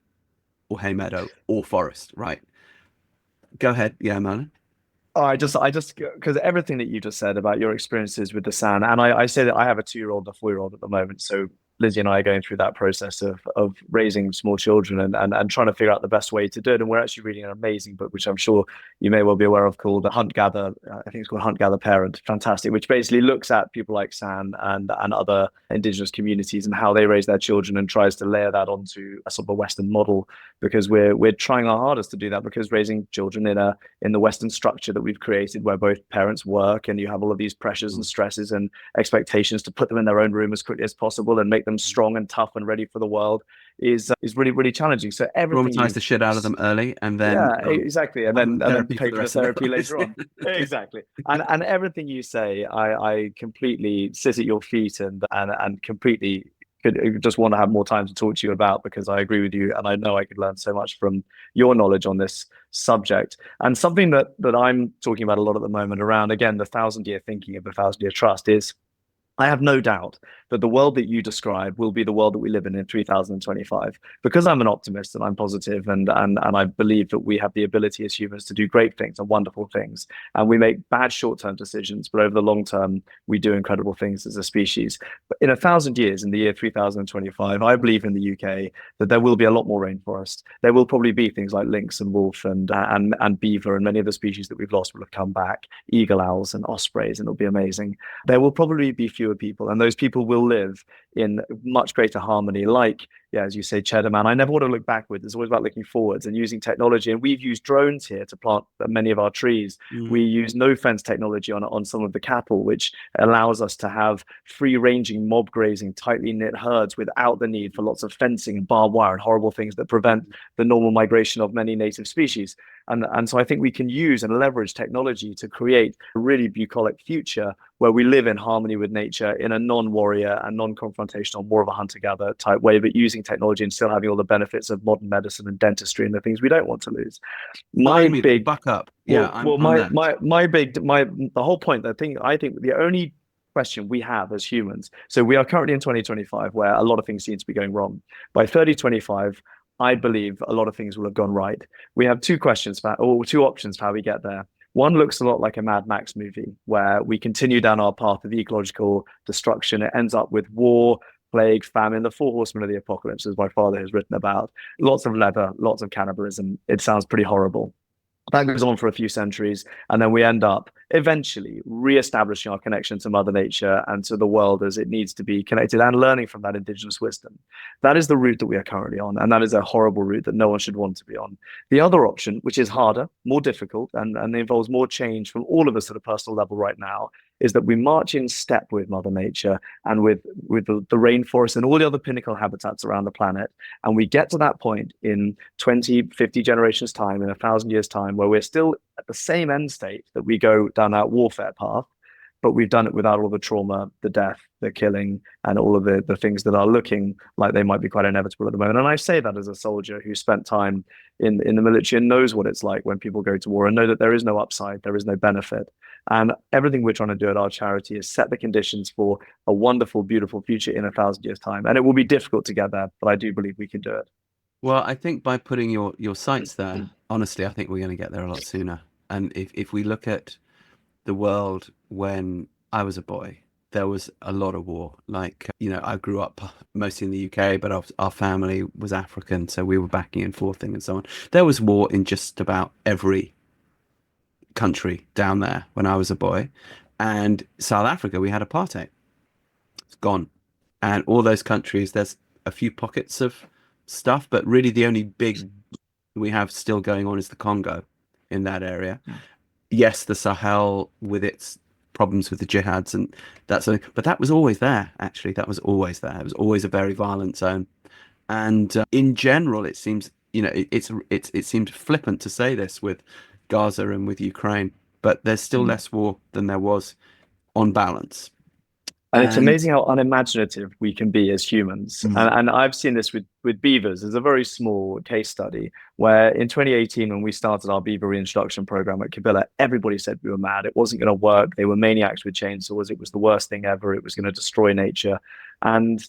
or hay meadow, or forest, right? Go ahead. Yeah, Merlin. Oh, I just because everything that you just said about your experiences with the sand, and I say that I have a 2-year-old and a 4-year-old at the moment. So Lizzie and I are going through that process of raising small children and trying to figure out the best way to do it. And we're actually reading an amazing book, which I'm sure you may well be aware of, called The Hunt Gather. I think it's called Hunt Gather Parent. Fantastic, which basically looks at people like San and other indigenous communities and how they raise their children, and tries to layer that onto a sort of a Western model, because we're trying our hardest to do that, because raising children in the Western structure that we've created, where both parents work and you have all of these pressures and stresses and expectations to put them in their own room as quickly as possible and make them strong and tough and ready for the world, is really, really challenging. So everything, traumatize the shit out of them early, and then exactly, and then pay for the therapy later on. Exactly. And everything you say, I completely sit at your feet and completely could just want to have more time to talk to you about, because I agree with you, and I know I could learn so much from your knowledge on this subject. And something that I'm talking about a lot at the moment around, again, the 1,000-year thinking of the 1,000-year trust is, I have no doubt that the world that you describe will be the world that we live in 3025, because I'm an optimist and I'm positive, and I believe that we have the ability as humans to do great things and wonderful things, and we make bad short-term decisions, but over the long term we do incredible things as a species. But in 1,000 years, in the year 3025, I believe in the UK that there will be a lot more rainforest. There will probably be things like lynx and wolf and beaver, and many of the species that we've lost will have come back, eagle owls and ospreys, and it'll be amazing. There will probably be fewer people, and those people will live in much greater harmony, like, as you say, Cheddar Man. I never want to look backward. It's always about looking forwards and using technology. And we've used drones here to plant many of our trees. We use no fence technology on some of the cattle, which allows us to have free ranging, mob grazing, tightly knit herds without the need for lots of fencing and barbed wire and horrible things that prevent the normal migration of many native species. And so I think we can use and leverage technology to create a really bucolic future where we live in harmony with nature in a non-warrior and non-confrontational, more of a hunter-gatherer type way, but using technology and still having all the benefits of modern medicine and dentistry and the things we don't want to lose. Buck up. Yeah. The whole point, I think the only question we have as humans, so we are currently in 2025, where a lot of things seem to be going wrong. By 3025, I believe a lot of things will have gone right. We have two options for how we get there. One looks a lot like a Mad Max movie, where we continue down our path of ecological destruction. It ends up with war, plague, famine, the four horsemen of the apocalypse, as my father has written about. Lots of leather, lots of cannibalism. It sounds pretty horrible. That goes on for a few centuries, and then we end up eventually re-establishing our connection to Mother Nature and to the world as it needs to be connected, and learning from that indigenous wisdom. That is the route that we are currently on, and that is a horrible route that no one should want to be on. The other option, which is harder, more difficult, and involves more change from all of us at a personal level right now, is that we march in step with Mother Nature and with the rainforest and all the other pinnacle habitats around the planet. And we get to that point in 20, 50 generations' time, in 1,000 years' time, where we're still at the same end state that we go down that warfare path, but we've done it without all the trauma, the death, the killing, and all of the things that are looking like they might be quite inevitable at the moment. And I say that as a soldier who spent time in the military and knows what it's like when people go to war, and know that there is no upside, there is no benefit. And everything we're trying to do at our charity is set the conditions for a wonderful, beautiful future in 1,000 years' time. And it will be difficult to get there, but I do believe we can do it. Well, I think by putting your sights there, honestly, I think we're going to get there a lot sooner. And if we look at the world when I was a boy, there was a lot of war. Like, I grew up mostly in the UK, but our family was African, so we were backing and forthing and so on. There was war in just about every country down there when I was a boy. And South Africa, we had apartheid. It's gone. And all those countries, there's a few pockets of stuff, but really the only big we have still going on is the Congo in that area. Yes, the Sahel with its problems with the jihads and that sort of, but that was always there. Actually, that was always there. It was always a very violent zone. And in general, it seems it seems flippant to say this with Gaza and with Ukraine, but there's still less war than there was on balance. And it's amazing how unimaginative we can be as humans. And I've seen this with beavers. There's a very small case study where in 2018, when we started our beaver reintroduction program at Cabilla, everybody said we were mad. It wasn't going to work. They were maniacs with chainsaws. It was the worst thing ever. It was going to destroy nature. And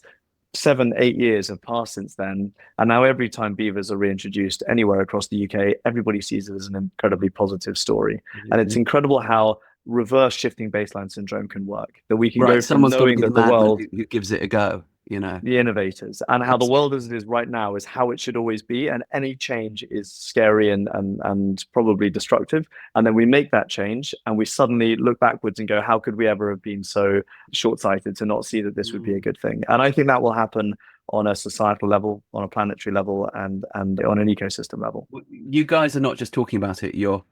7, 8 years have passed since then. And now every time beavers are reintroduced anywhere across the UK, everybody sees it as an incredibly positive story. And it's incredible how reverse shifting baseline syndrome can work, that we can go from knowing that the world who gives it a go, the innovators, and how the world as it is right now is how it should always be, and any change is scary and probably destructive. And then we make that change and we suddenly look backwards and go, how could we ever have been so short-sighted to not see that this would be a good thing? And I think that will happen on a societal level, on a planetary level, and on an ecosystem level. You guys are not just talking about it, you're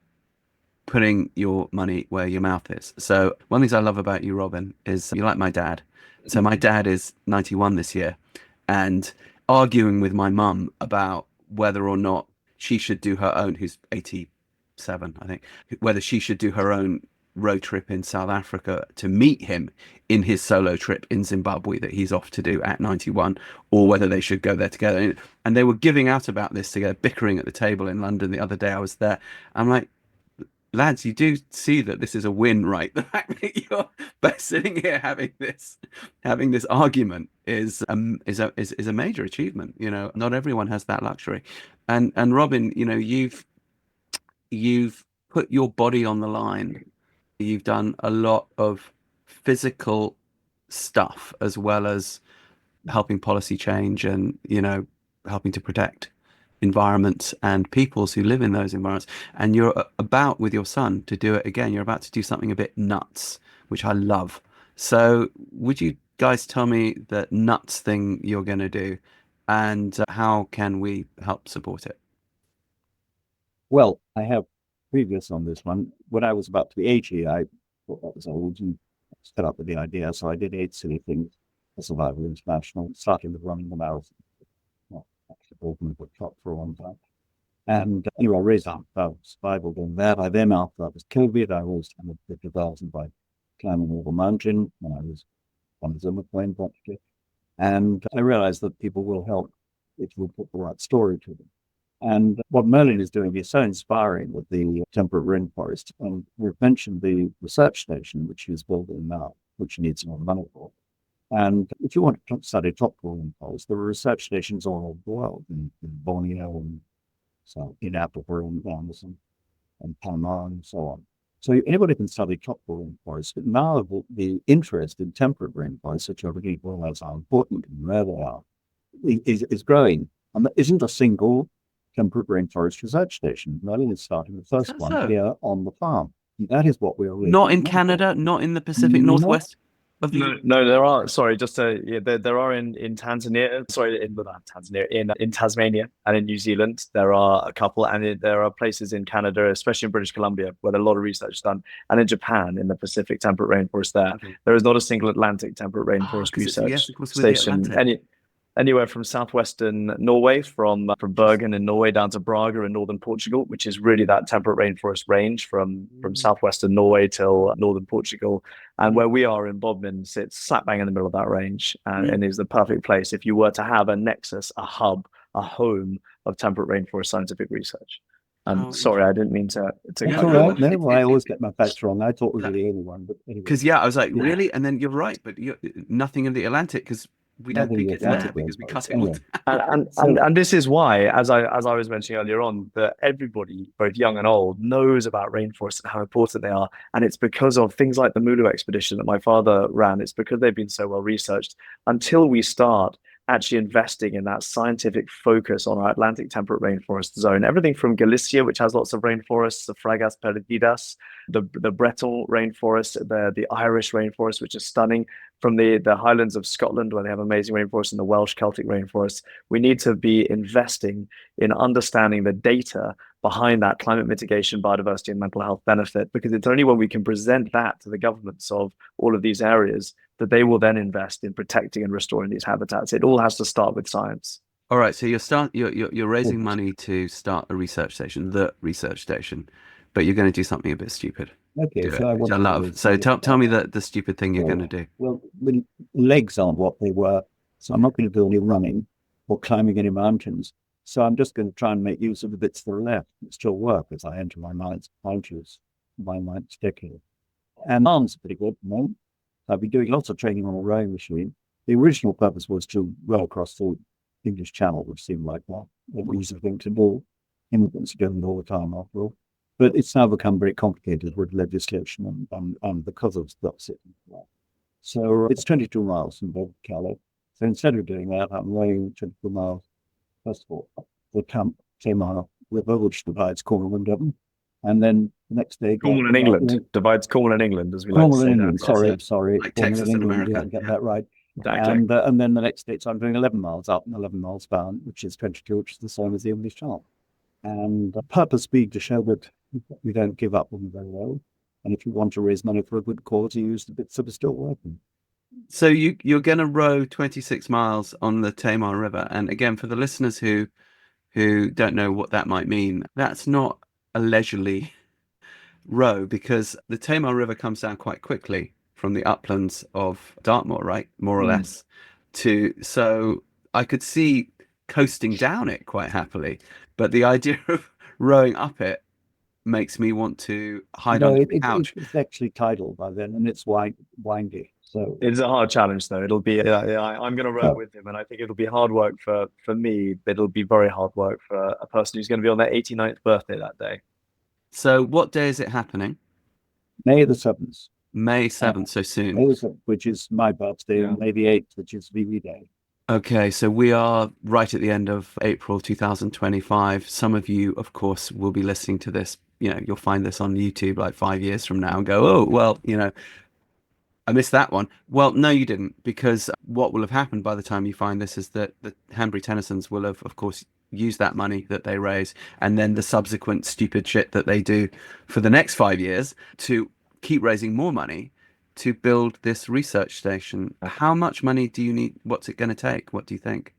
putting your money where your mouth is. So one of the things I love about you, Robin, is you're like my dad. So my dad is 91 this year, and arguing with my mum about whether or not she should do her own, who's 87, I think, whether she should do her own road trip in South Africa to meet him in his solo trip in Zimbabwe that he's off to do at 91, or whether they should go there together. And they were giving out about this together, bickering at the table in London the other day. I was there. I'm like, lads, you do see that this is a win, right? The fact that you're both sitting here having this argument is a major achievement. Not everyone has that luxury. And Robin, you've put your body on the line. You've done a lot of physical stuff as well as helping policy change and helping to protect environments and peoples who live in those environments. And you're about, with your son, to do it again. You're about to do something a bit nuts, which I love. So would you guys tell me the nuts thing you're going to do, and how can we help support it? Well, I have previous on this one. When I was about to be 80, I thought that was old and set up with the idea. So I did 8 silly things for Survival International, starting with running the marathon. Open the shop for a long time. And anyway, I raised up survival doing that. I then, after I was COVID, I raised 150,000 by climbing all the mountain when I was on the Zimmer plane practically. And I realized that people will help if we put the right story to them. And what Merlin is doing is so inspiring with the temperate rainforest. And we've mentioned the research station, which he is building now, which he needs more money for. And if you want to study tropical rainforests, there are research stations all over the world, in Borneo and so in Africa and Amazon and Panama and so on. So anybody can study tropical rainforests, but now the interest in temperate rainforests, which everybody realizes how important and rare they are, is growing. And there isn't a single temperate rainforest research station. Merlin is starting the first one here on the farm. That is what we are really not in Canada, not in the Pacific Northwest. No, there are. Sorry, just there are in Tanzania. Sorry, in Tasmania and in New Zealand. There are a couple, and there are places in Canada, especially in British Columbia, where a lot of research is done, and in Japan, in the Pacific temperate rainforest. There is not a single Atlantic temperate rainforest research station. Anywhere from southwestern Norway, from Bergen in Norway down to Braga in northern Portugal, which is really that temperate rainforest range from southwestern Norway till northern Portugal. And where we are in Bodmin sits slap bang in the middle of that range, and is the perfect place if you were to have a nexus, a hub, a home of temperate rainforest scientific research. Sorry, I didn't mean to. Right. No, I always get my facts wrong. I thought we were the only one, but anyway. Because I was like, really? And then you're right, but nothing in the Atlantic, because we don't think it's there because we cut it all down. And this is why, as I was mentioning earlier on, that everybody, both young and old, knows about rainforests and how important they are. And it's because of things like the Mulu expedition that my father ran. It's because they've been so well researched. Until we start actually investing in that scientific focus on our Atlantic temperate rainforest zone, everything from Galicia, which has lots of rainforests, the Fragas Perdidas, the Breton rainforest, the Irish rainforest, which is stunning, from the highlands of Scotland, where they have amazing rainforests, and the Welsh Celtic rainforests. We need to be investing in understanding the data behind that climate mitigation, biodiversity, and mental health benefit, because it's only when we can present that to the governments of all of these areas that they will then invest in protecting and restoring these habitats. It all has to start with science. All right, so you're raising money to start a research station, but you're going to do something a bit stupid. Okay, so I love. So tell me the stupid thing you're going to do. Well, the legs aren't what they were, so I'm not going to do any running or climbing any mountains. So I'm just going to try and make use of the bits that are left that still work as I enter my ninth decade. And arms are pretty good, no? I've been doing lots of training on a rowing machine. The original purpose was to row across the English Channel, which seemed like an easy thing to do. Immigrants are doing it all the time, after all. But it's now become very complicated with legislation and because of stuff sitting. So it's 22 miles from Bob Calais. So instead of doing that, I'm rowing 22 miles, first of all, the Tamar River, which divides Cornwall and Devon. And then the next day, Cornwall in England divides Cornwall and England, as we like to say. England. Sorry. Like Texas and America. Yeah, get that right. Exactly. And then the next day, so I'm doing 11 miles up and 11 miles down, which is 22, which is the same as the English Channel. And the purpose being to show that we don't give up on them very well. And if you want to raise money for a good cause, you use the bits that are still working. So you're going to row 26 miles on the Tamar River. And again, for the listeners who don't know what that might mean, that's not a leisurely row, because the Tamar River comes down quite quickly from the uplands of Dartmoor, right? More or less. So I could see coasting down it quite happily. But the idea of rowing up it makes me want to hide under the couch. It's actually tidal by then, and it's windy. So it's a hard challenge, though. It'll be I'm going to row with him, and I think it'll be hard work for me, but it'll be very hard work for a person who's going to be on their 89th birthday that day. So what day is it happening? May the 7th. May 7th, so soon. May the 7th, which is my birthday, and May the 8th, which is VV Day. Okay, so we are right at the end of April 2025. Some of you, of course, will be listening to this. You'll find this on YouTube like 5 years from now and go, oh, well, I missed that one. Well, no, you didn't, because what will have happened by the time you find this is that the Hanbury-Tenisons will have, of course, used that money that they raise and then the subsequent stupid shit that they do for the next 5 years to keep raising more money to build this research station. How much money do you need? What's it going to take? What do you think?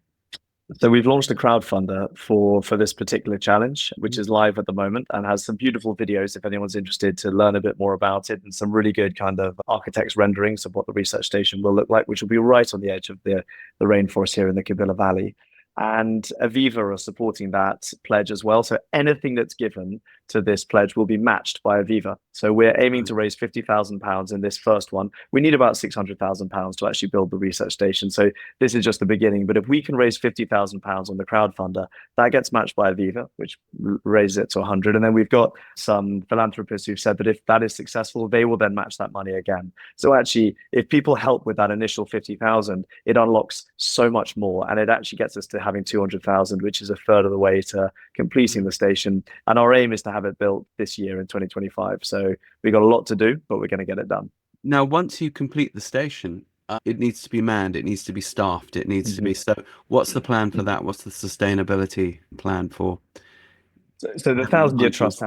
So we've launched a crowdfunder for this particular challenge, which is live at the moment and has some beautiful videos if anyone's interested to learn a bit more about it, and some really good kind of architect's renderings of what the research station will look like, which will be right on the edge of the rainforest here in the Cabilla Valley. and Aviva are supporting that pledge as well. So anything that's given to this pledge will be matched by Aviva. So we're aiming to raise £50,000 in this first one. We need about £600,000 to actually build the research station. So this is just the beginning. But if we can raise £50,000 on the crowdfunder, that gets matched by Aviva, which raises it to 100. And then we've got some philanthropists who've said that if that is successful, they will then match that money again. So actually, if people help with that initial 50,000, it unlocks so much more, and it actually gets us to having 200,000, which is a third of the way to completing the station. And our aim is to have it built this year in 2025. So we've got a lot to do, but we're going to get it done. Now, once you complete the station, it needs to be manned, it needs to be staffed, it needs to be. So what's the plan for that? What's the sustainability plan for? So the 1,000-Year Trust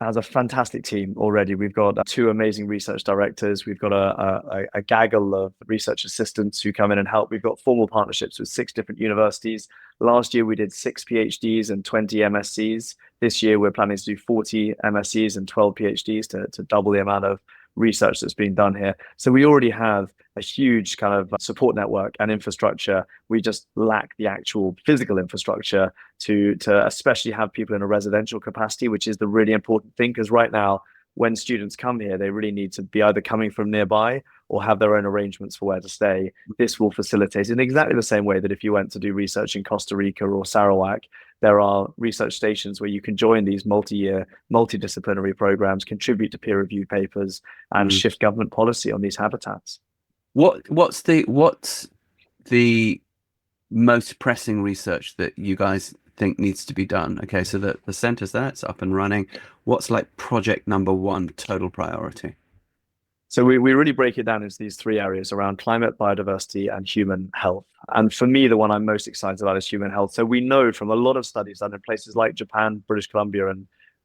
has a fantastic team already. We've got 2 amazing research directors. We've got a gaggle of research assistants who come in and help. We've got formal partnerships with 6 different universities. Last year, we did 6 PhDs and 20 MScs. This year, we're planning to do 40 MScs and 12 PhDs to double the amount of research that's being done here. So we already have a huge kind of support network and infrastructure. We just lack the actual physical infrastructure to especially have people in a residential capacity, which is the really important thing. Because right now, when students come here, they really need to be either coming from nearby or have their own arrangements for where to stay. This will facilitate in exactly the same way that if you went to do research in Costa Rica or Sarawak, there are research stations where you can join these multi-year, multidisciplinary programs, contribute to peer-reviewed papers, and shift government policy on these habitats. What's the most pressing research that you guys think needs to be done? Okay, so the centre's there, it's up and running. What's like project number 1, total priority? So we really break it down into these 3 areas around climate, biodiversity, and human health. And for me, the one I'm most excited about is human health. So we know from a lot of studies done in places like Japan, British Columbia,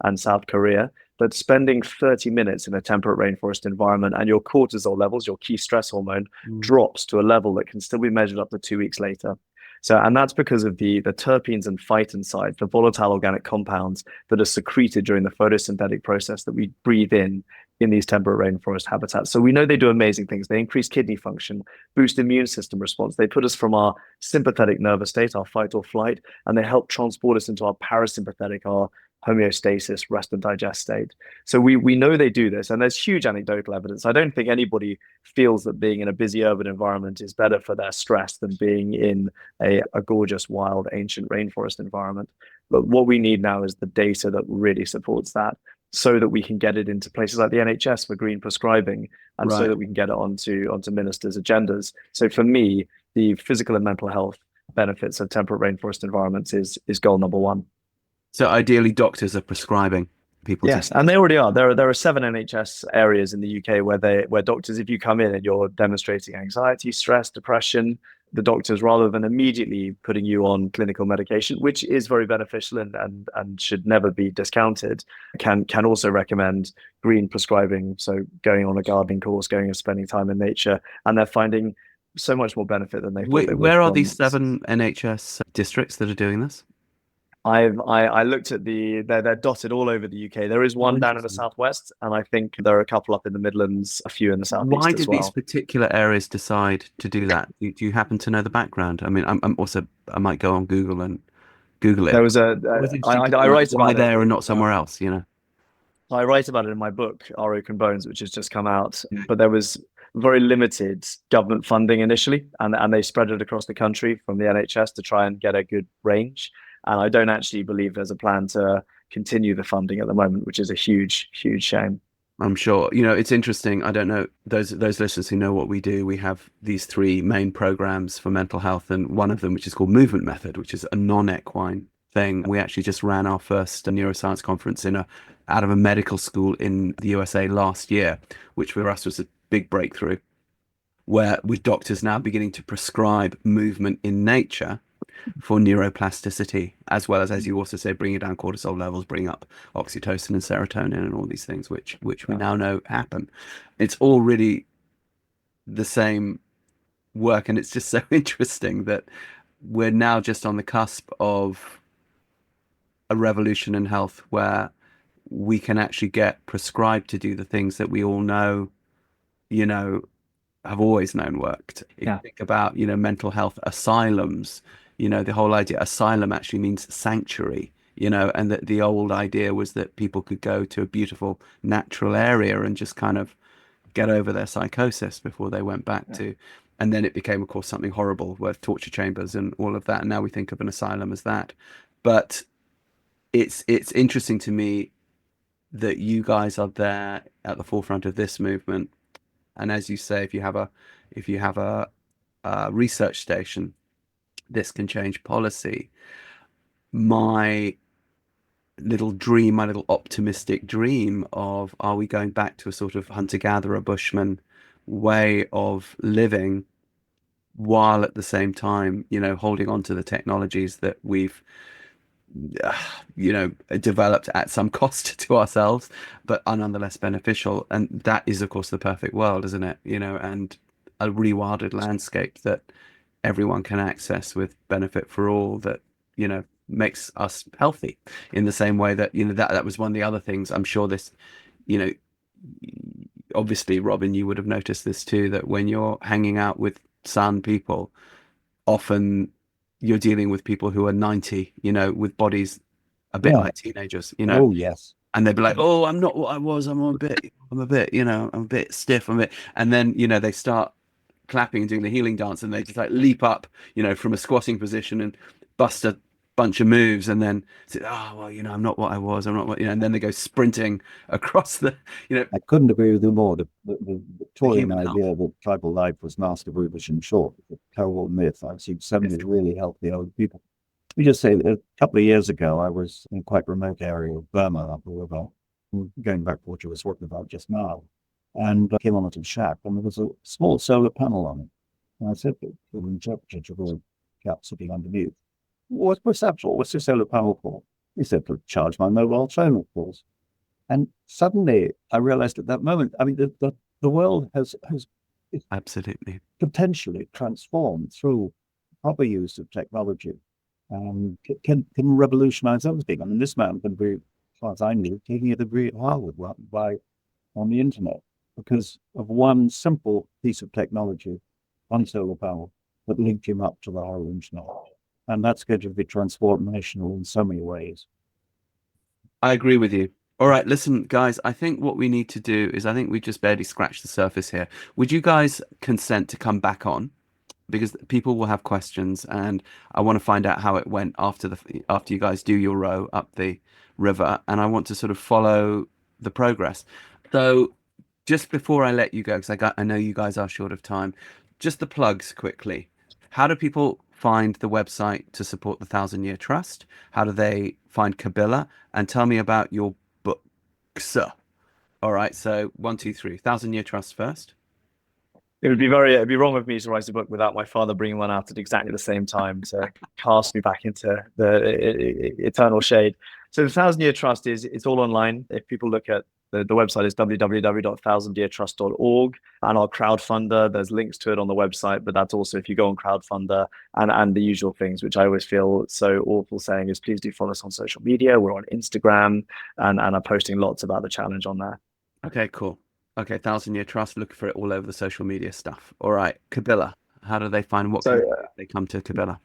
and South Korea, that spending 30 minutes in a temperate rainforest environment and your cortisol levels, your key stress hormone, drops to a level that can still be measured up to 2 weeks later. So, and that's because of the terpenes and phytoncides, the volatile organic compounds that are secreted during the photosynthetic process that we breathe in these temperate rainforest habitats. So we know they do amazing things. They increase kidney function, boost immune system response. They put us from our sympathetic nervous state, our fight or flight, and they help transport us into our parasympathetic, our homeostasis, rest and digest state. So we know they do this, and there's huge anecdotal evidence. I don't think anybody feels that being in a busy urban environment is better for their stress than being in a gorgeous, wild, ancient rainforest environment. But what we need now is the data that really supports that, so that we can get it into places like the NHS for green prescribing, and so that we can get it onto ministers' agendas. So for me, the physical and mental health benefits of temperate rainforest environments is goal number 1. So ideally, doctors are prescribing people. Yes, and they already are. There are 7 NHS areas in the UK where doctors, if you come in and you're demonstrating anxiety, stress, depression, the doctors, rather than immediately putting you on clinical medication, which is very beneficial and should never be discounted, can also recommend green prescribing. So going on a gardening course, going and spending time in nature, and they're finding so much more benefit than they thought they would. Where are these 7 NHS districts that are doing this? I looked at they're dotted all over the UK. There is one down in the southwest, and I think there are a couple up in the Midlands, a few in the southeast. Why did these particular areas decide to do that? Do you happen to know the background? I mean, I might go on Google and Google it. There was I write about there and not somewhere else, you know. I write about it in my book, Our Oak and Bones, which has just come out. But there was very limited government funding initially, and they spread it across the country from the NHS to try and get a good range. And I don't actually believe there's a plan to continue the funding at the moment, which is a huge, huge shame. I'm sure. You know, it's interesting. I don't know, those listeners who know what we do, we have these 3 main programs for mental health, and one of them, which is called Movement Method, which is a non-equine thing. We actually just ran our first neuroscience conference out of a medical school in the USA last year, which for us was a big breakthrough, where with doctors now beginning to prescribe movement in nature for neuroplasticity, as well as you also say, bringing down cortisol levels, bring up oxytocin and serotonin and all these things, which we now know happen. It's all really the same work, and it's just so interesting that we're now just on the cusp of a revolution in health where we can actually get prescribed to do the things that we all know, you know, have always known worked. If you think about, you know, mental health asylums, the whole idea, asylum actually means sanctuary, and that the old idea was that people could go to a beautiful natural area and just kind of get over their psychosis before they went back to, and then it became, of course, something horrible with torture chambers and all of that. And now we think of an asylum as that. But it's interesting to me that you guys are there at the forefront of this movement. And as you say, if you have a research station, this can change policy. My little optimistic dream of, are we going back to a sort of hunter-gatherer bushman way of living, while at the same time, holding on to the technologies that we've developed at some cost to ourselves, but are nonetheless beneficial. And that is, of course, the perfect world, isn't it? And a rewilded landscape that everyone can access with benefit for all, that makes us healthy, in the same way that that was one of the other things. I'm sure this, obviously, Robin, you would have noticed this too, that when you're hanging out with San people, often you're dealing with people who are 90, with bodies a bit like teenagers, Oh, yes. and they'd be like, oh, I'm not what I was. I'm a bit, I'm a bit stiff. And then, they start clapping and doing the healing dance, and they just like leap up, from a squatting position and bust a bunch of moves, and then say, oh, well, I'm not what I was. I'm not what, and then they go sprinting across the, I couldn't agree with you more. The Victorian idea that tribal life was master brutish and short, a terrible myth. I've seen so many really healthy old people. We just say, a couple of years ago, I was in a quite remote area of Burma, up the river, going back to what you were talking about just now, and I came on a little shack, and there was a small solar panel on it. And I said to the interpreter, to the cat sitting underneath, what's that for? What's the solar panel for? He said, to charge my mobile phone, of course. And suddenly I realized at that moment, I mean, the world has absolutely potentially transformed through proper use of technology, and can revolutionize everything. I mean, this man can be, as far as I knew, taking a degree at Harvard on the internet, because of one simple piece of technology, one solar panel, that linked him up to the whole internet. And that's going to be transformational in so many ways. I agree with you. All right, listen, guys, I think what we need to do is, I think we just barely scratched the surface here. Would you guys consent to come back on? Because people will have questions, and I want to find out how it went after you guys do your row up the river, and I want to sort of follow the progress. So just before I let you go, because I know you guys are short of time, just the plugs quickly. How do people find the website to support the 1,000 Year Trust? How do they find Cabilla? And tell me about your books. All right, so 1, 2, 3. 1,000 Year Trust first. It'd be wrong of me to write a book without my father bringing one out at exactly the same time to cast me back into the eternal shade. So the 1,000 Year Trust it's all online. If people look at the website is www.1000yeartrust.org, and our crowdfunder, there's links to it on the website, but that's also if you go on crowdfunder, and the usual things, which I always feel so awful saying, is please do follow us on social media. We're on Instagram, and I'm posting lots about the challenge on there. Okay, cool. Okay, 1,000 Year Trust, look for it all over the social media stuff. All right, Cabilla, how do they find they come to Cabilla?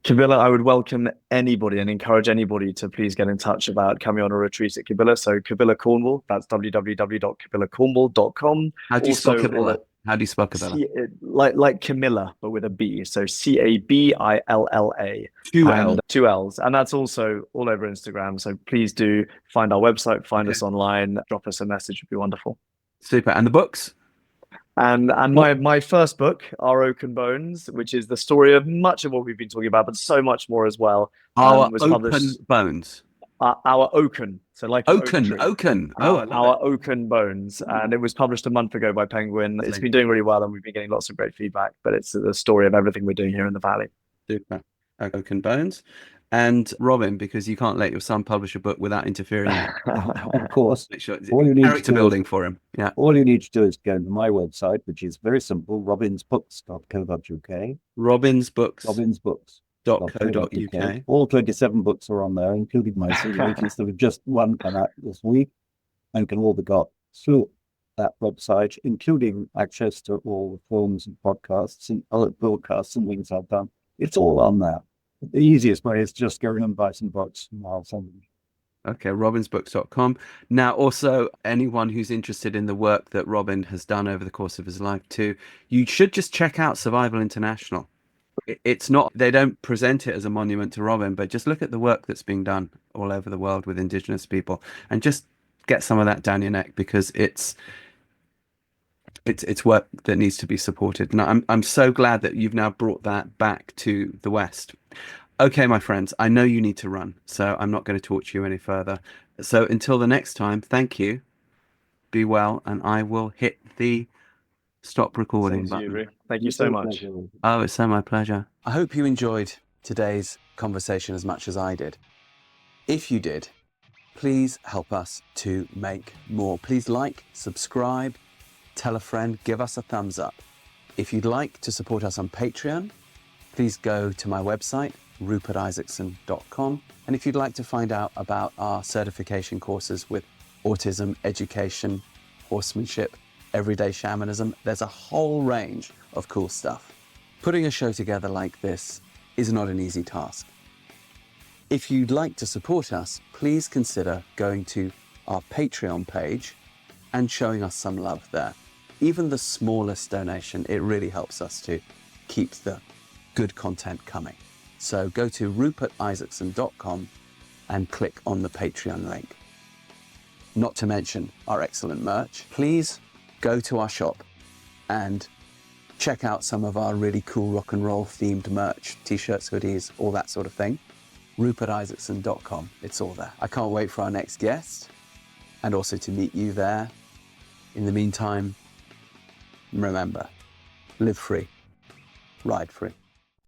Cabilla, I would welcome anybody and encourage anybody to please get in touch about coming on a retreat at Cabilla. So Cabilla Cornwall, that's www.cabillacornwall.com. How do you spell Cabilla? How do you spell Cabilla? Like Camilla, but with a B. So Cabilla. Two L's. And that's also all over Instagram. So please do find our website, find us online, drop us a message. Would be wonderful. Super. And the books? And my first book, Our Oaken Bones, which is the story of much of what we've been talking about, but so much more as well. Our Oaken Bones. Our Oaken. So like Oaken. Our Oaken Bones. And it was published a month ago by Penguin. It's been doing really well, and we've been getting lots of great feedback. But it's the story of everything we're doing here in the Valley. Super. Oaken Bones. And Robin, because you can't let your son publish a book without interfering. Of course. Make sure all you need character building for him. Yeah. All you need to do is go to my website, which is very simple, robinsbooks.co.uk. robinsbooks.co.uk. All 27 books are on there, including my latest. There was just one come out this week, and can all be got through that website, including access to all the films and podcasts and other broadcasts and things I've done. It's all on there. The easiest way is just go and buy some books and I'll send them. Okay, robinsbooks.com. Now, also, anyone who's interested in the work that Robin has done over the course of his life too, you should just check out Survival International. It's not, they don't present it as a monument to Robin, but just look at the work that's being done all over the world with indigenous people and just get some of that down your neck, because it's work that needs to be supported. And I'm so glad that you've now brought that back to the West. Okay, my friends, I know you need to run, so I'm not going to torture you any further. So until the next time, thank you, be well, and I will hit the stop recording Same to you, button. Ru. Thank you so much. Oh, it's so my pleasure. I hope you enjoyed today's conversation as much as I did. If you did, please help us to make more. Please like, subscribe, tell a friend, give us a thumbs up. If you'd like to support us on Patreon, please go to my website, rupertisaacson.com. And if you'd like to find out about our certification courses with autism, education, horsemanship, everyday shamanism, there's a whole range of cool stuff. Putting a show together like this is not an easy task. If you'd like to support us, please consider going to our Patreon page and showing us some love there. Even the smallest donation, it really helps us to keep the good content coming. So go to rupertisaacson.com and click on the Patreon link. Not to mention our excellent merch. Please go to our shop and check out some of our really cool rock and roll themed merch, t-shirts, hoodies, all that sort of thing. rupertisaacson.com, it's all there. I can't wait for our next guest and also to meet you there. In the meantime, remember, live free, ride free.